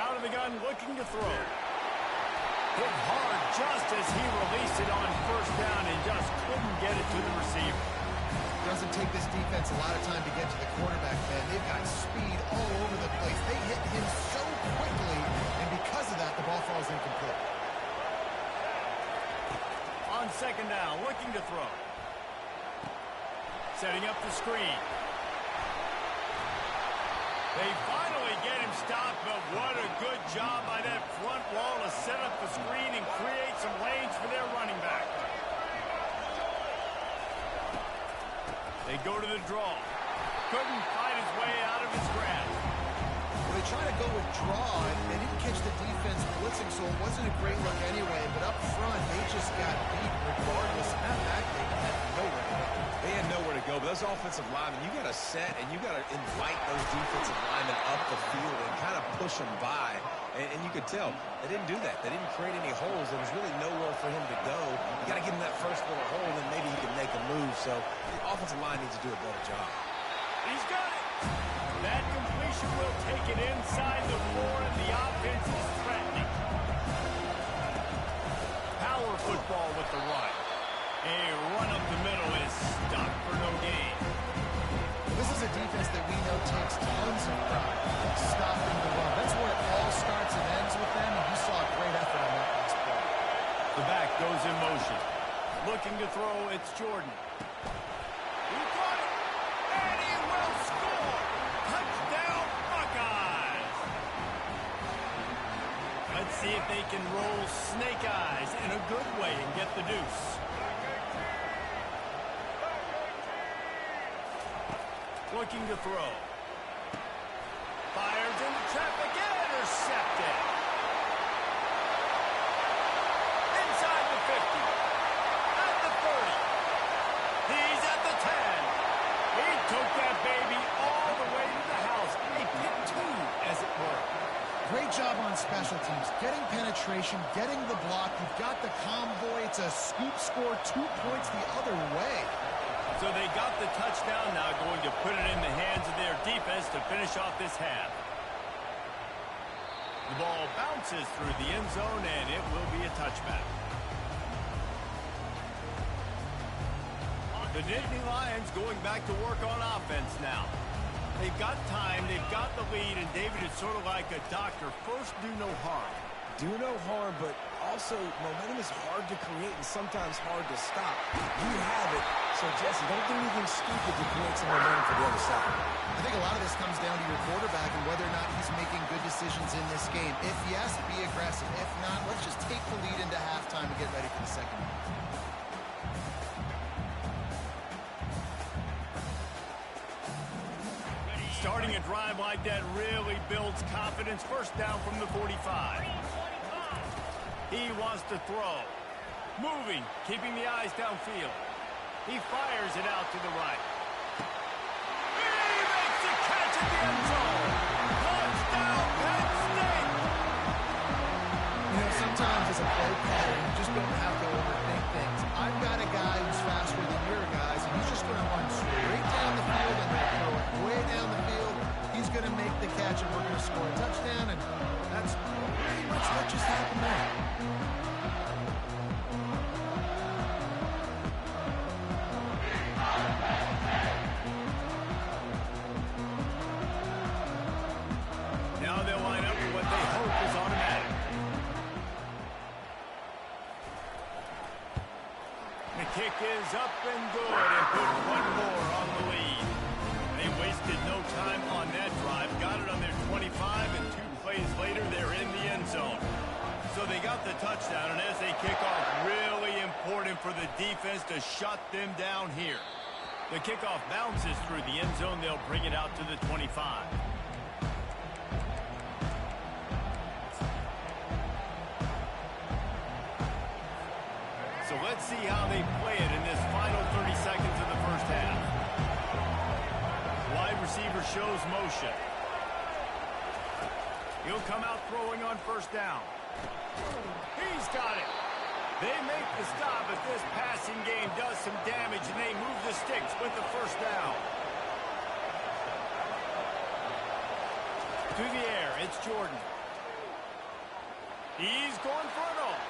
Out of the gun, looking to throw. Hit hard just as he released it on first down and just couldn't get it to the receiver. Doesn't take this defense a lot of time to get to the quarterback, man. They've got speed all over the place. They hit him so quickly, and because of that, the ball falls incomplete. On 2nd down, looking to throw. Setting up the screen. They finally get him stopped, but what a good job by that front wall to set up the screen and create some lanes for their running back. They go to the draw. Couldn't fight his way out of his grasp. Well, they tried to go with draw, and they didn't catch the defense blitzing, so it wasn't a great look anyway. But up front, they just got beat regardless. And that back, they had nowhere to go. They had nowhere to go, but those offensive linemen, you got to set and you got to invite those defensive linemen up the field and kind of push them by. And you could tell they didn't do that. They didn't create any holes. There was really nowhere for him to go. You got to give him that first little hole, and then maybe he can make a move. So the offensive line needs to do a better job. He's got it. That completion will take it inside the 4, and the offense is threatening. Power football with the run. A run up the middle is stopped for no gain. This is a defense that we know takes tons of pride in stopping the run. That's where it all starts and ends with them, and you saw a great effort on that last play. The back goes in motion. Looking to throw, it's Jordan. He got it, and he will score. Touchdown, Buckeyes. Let's see if they can roll snake eyes in a good way and get the deuce. Looking to throw. Fires into traffic and intercepted. Inside the 50. At the 30. He's at the 10. He took that baby all the way to the house. A pick 2, as it were. Great job on special teams. Getting penetration, getting the block. You've got the convoy. It's a scoop score, 2 points the other way. So they got the touchdown, now going to put it in the hands of their defense to finish off this half. The ball bounces through the end zone, and it will be a touchback. The Nittany Lions going back to work on offense now. They've got time, they've got the lead, and David is sort of like a doctor. First, do no harm. Do no harm, but also momentum is hard to create and sometimes hard to stop. You have it, so Jesse, don't do anything stupid to create some momentum for the other side. I think a lot of this comes down to your quarterback and whether or not he's making good decisions in this game. If yes, be aggressive. If not, let's just take the lead into halftime and get ready for the second half. Starting a drive like that really builds confidence. First down from the 45. He wants to throw. Moving, keeping the eyes downfield. He fires it out to the right. He makes the catch at the end zone. Touchdown, Penn State. You know, sometimes as a play caller, you just don't have to overthink things. I've got a guy who's faster than your guys, and he's just going to run straight down the field and then throw it way down the field. He's going to make the catch, and we're going to score a touchdown, and that's pretty much what just happened there. Now they'll line up for what they hope is automatic. The kick is up and good, and put one more on the lead. They wasted no time on that drive. Got it on their 25, and 2 plays later, they're in the end zone. So they got the touchdown, and as they kick off, really important for the defense to shut them down here. The kickoff bounces through the end zone. They'll bring it out to the 25. So let's see how they play it in this final 30 seconds of the first half. Wide receiver shows motion. He'll come out throwing on first down. He's got it. They make the stop, but this passing game does some damage, and they move the sticks with the first down. To the air, it's Jordan. He's going for it all.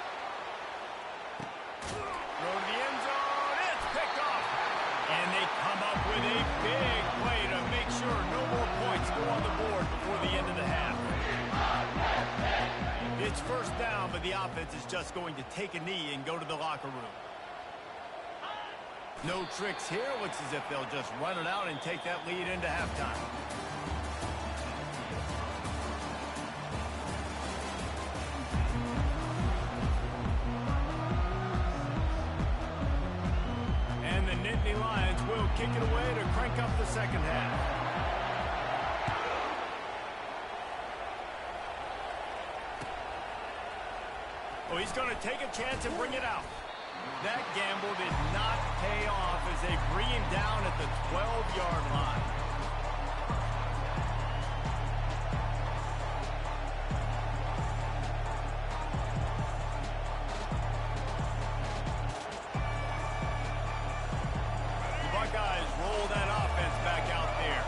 Throw to the end zone, it's picked off. And they come up with a big play to make sure no more points go on the board before the end of the half. It's first down, but the offense is just going to take a knee and go to the locker room. No tricks here. Looks as if they'll just run it out and take that lead into halftime. And the Nittany Lions will kick it away to crank up the second half. he's going to take a chance and bring it out. That gamble did not pay off as they bring him down at the 12-yard line. The Buckeyes roll that offense back out there.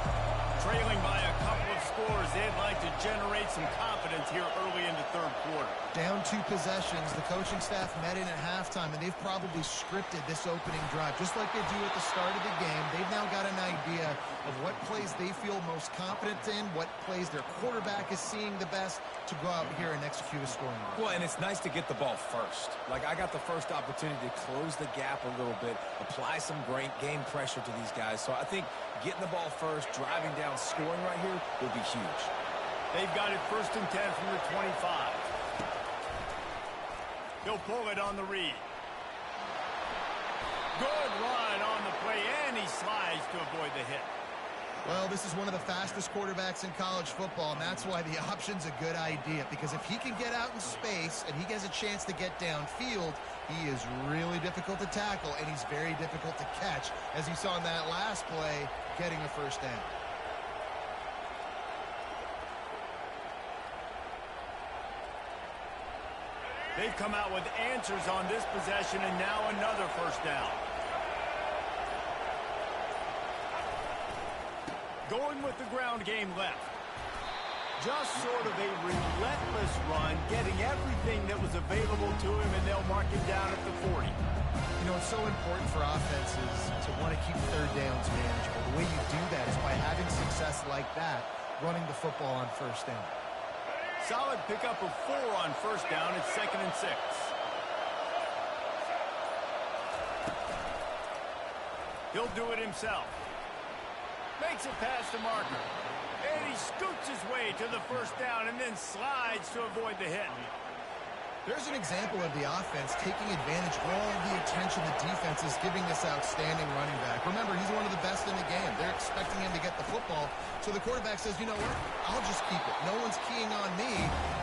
Trailing by a couple of scores, they'd like to generate some confidence here early in the third quarter. Down 2 possessions, the coaching staff met in at halftime, and they've probably scripted this opening drive. Just like they do at the start of the game, they've now got an idea of what plays they feel most confident in, what plays their quarterback is seeing the best to go out here and execute a scoring run. Well, and it's nice to get the ball first. Like, I got the first opportunity to close the gap a little bit, apply some great game pressure to these guys. So I think getting the ball first, driving down, scoring right here will be huge. They've got it 1st and 10 from the 25. He'll pull it on the read. Good run on the play, and he slides to avoid the hit. Well, this is one of the fastest quarterbacks in college football, and that's why the option's a good idea, because if he can get out in space and he gets a chance to get downfield, he is really difficult to tackle, and he's very difficult to catch, as you saw in that last play, getting a first down. They've come out with answers on this possession, and now another first down. Going with the ground game left. Just sort of a relentless run, getting everything that was available to him, and they'll mark him down at the 40. You know, it's so important for offenses to want to keep third downs manageable. The way you do that is by having success like that, running the football on first down. Solid pickup of 4 on first down. It's 2nd and 6. He'll do it himself. Makes it past the marker. And he scoots his way to the first down and then slides to avoid the hit. There's an example of the offense taking advantage of all the attention the defense is giving this outstanding running back. Remember, he's one of the best in the game. They're expecting him to get the football. So the quarterback says, you know what? I'll just keep it. No one's keying on me.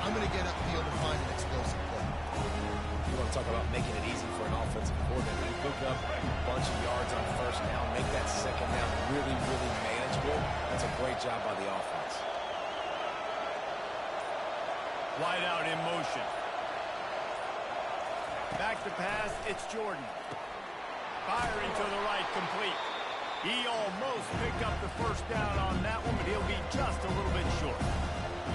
I'm going to get upfield and find an explosive play. You want to talk about making it easy for an offensive coordinator. You pick up a bunch of yards on first down, make that second down really, really manageable. That's a great job by the offense. Wide out in motion. Back to pass, it's Jordan. Firing to the right, complete. He almost picked up the first down on that one, but he'll be just a little bit short.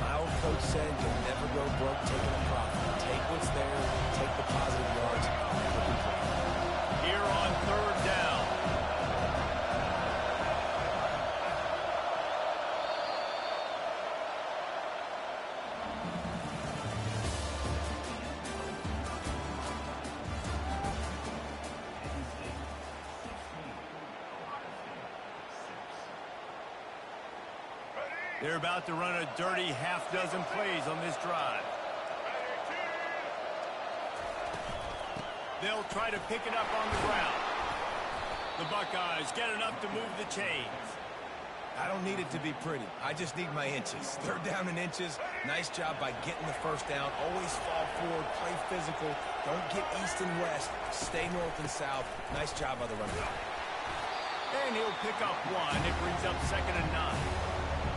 My old coach said you'll never go broke taking a profit. Take what's there, take the positive yards, never complain. Here on third down. They're about to run a dirty half-dozen plays on this drive. They'll try to pick it up on the ground. The Buckeyes get enough to move the chains. I don't need it to be pretty. I just need my inches. Third down in inches. Nice job by getting the first down. Always fall forward, play physical. Don't get east and west. Stay north and south. Nice job by the running back. And he'll pick up 1. It brings up 2nd and 9.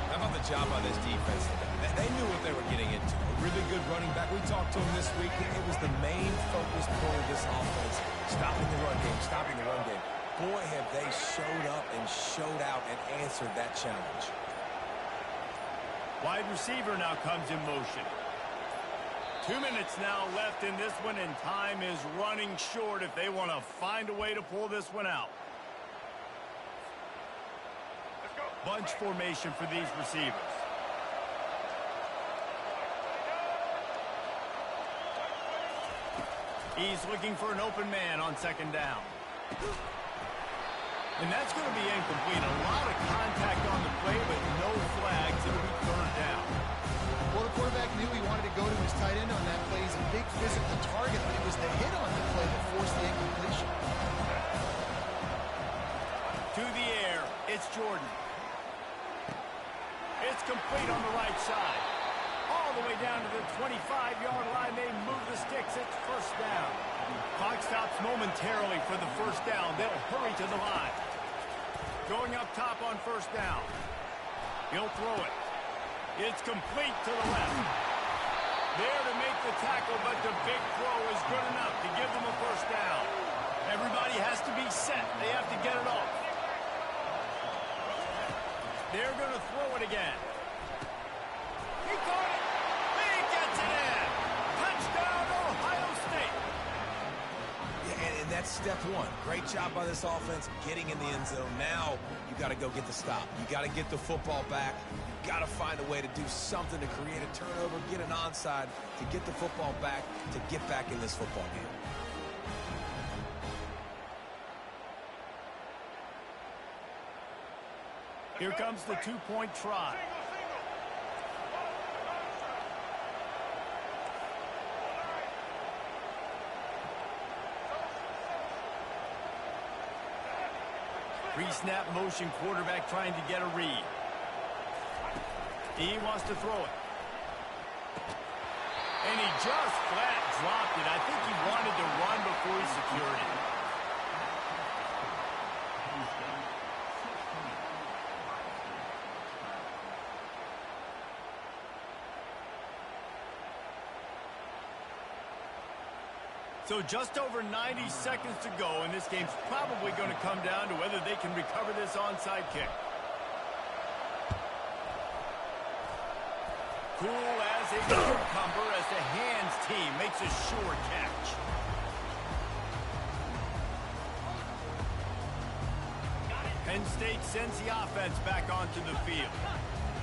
How about the job by this defense today? They knew what they were getting into. A really good running back. We talked to him this week. It was the main focus point of this offense. Stopping the run game, stopping the run game. Boy, have they showed up and showed out and answered that challenge. Wide receiver now comes in motion. 2 minutes now left in this one, and time is running short if they want to find a way to pull this one out. Bunch formation for these receivers. He's looking for an open man on 2nd down. And that's going to be incomplete. A lot of contact on the play, but no flags. It'll be 3rd down. Well, the quarterback knew he wanted to go to his tight end on that play. He's a big physical target, but it was the hit on the play that forced the incompletion. To the air, it's Jordan. It's complete on the right side. All the way down to the 25-yard line. They move the sticks. It's first down. Clock stops momentarily for the first down. They'll hurry to the line. Going up top on first down. He'll throw it. It's complete to the left. There to make the tackle, but the big throw is good enough to give them a first down. Everybody has to be set. They have to get it off. They're going to throw it again. He caught it. He gets it in. Touchdown, Ohio State. Yeah, and that's step one. Great job by this offense getting in the end zone. Now you got to go get the stop. You got to get the football back. You got to find a way to do something to create a turnover, get an onside, to get the football back, to get back in this football game. Here comes the two-point try. Pre-snap motion, quarterback trying to get a read. He wants to throw it. And he just flat dropped it. I think he wanted to run before he secured it. So just over 90 seconds to go, and this game's probably going to come down to whether they can recover this onside kick. Cool as a cucumber as the hands team makes a sure catch. Penn State sends the offense back onto the field.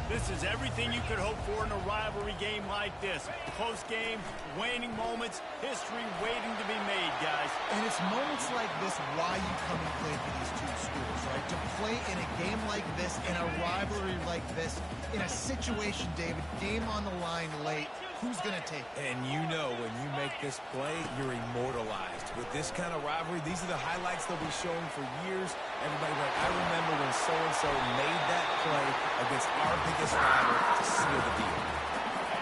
This is everything you could hope for in a rivalry game like this. Close games, waning moments, history waiting to be made, guys. And it's moments like this why you come and play for these two schools, right? To play in a game like this, in a rivalry like this, in a situation, David, game on the line late, who's going to take it? And you know when you make this play, you're immortalized. With this kind of rivalry, these are the highlights they'll be showing for years. Everybody like, I remember when so-and-so made that play against our biggest rival to seal the deal.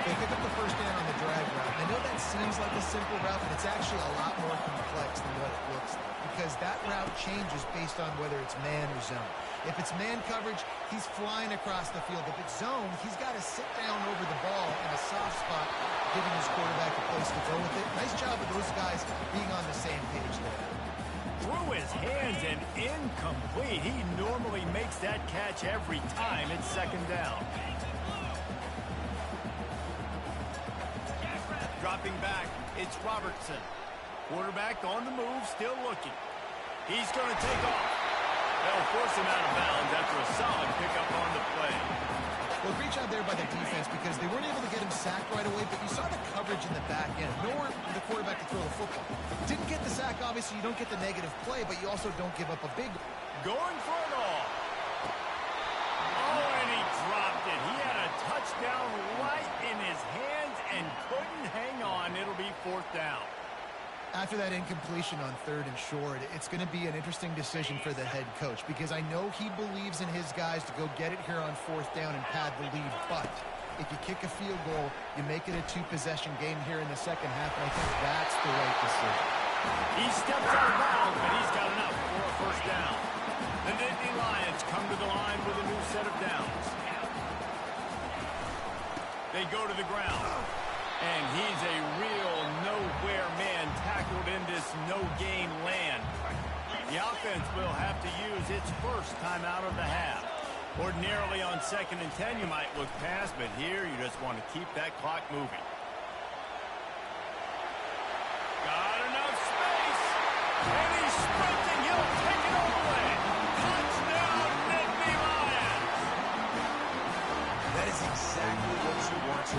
They pick up the first down on the drag route. I know that seems like a simple route, but it's actually a lot more complex than what it looks like, because that route changes based on whether it's man or zone. If it's man coverage, he's flying across the field. If it's zone, he's got to sit down over the ball in a soft spot, giving his quarterback a place to go with it. Nice job of those guys being on the same page there. Through his hands and incomplete. He normally makes that catch every time. It's second down. Dropping back, it's Robertson. Quarterback on the move, still looking. He's going to take off. They'll force him out of bounds after a solid pickup on the play. Well, great job there by the defense, because they weren't able to get him sacked right away, but you saw the coverage in the back end. Nowhere for the quarterback to throw the football. Didn't get the sack, obviously. You don't get the negative play, but you also don't give up a big one. Going for it all. Oh, and he dropped it. He had a touchdown right in his hands and couldn't hang on. It'll be fourth down. After that incompletion on third and short, it's going to be an interesting decision for the head coach, because I know he believes in his guys to go get it here on fourth down and pad the lead. But if you kick a field goal, you make it a two-possession game here in the second half, and I think that's the right decision. He steps out of bounds, but he's got enough for a first down. The Nittany Lions come to the line with a new set of downs. They go to the ground. And he's a real nowhere man tackled in this no-gain land. The offense will have to use its first timeout of the half. Ordinarily on 2nd and 10 you might look past, but here you just want to keep that clock moving. Got enough space. And he's sprinting. He'll take it all the way. Touchdown, Nittany Lions. That is exactly what you want to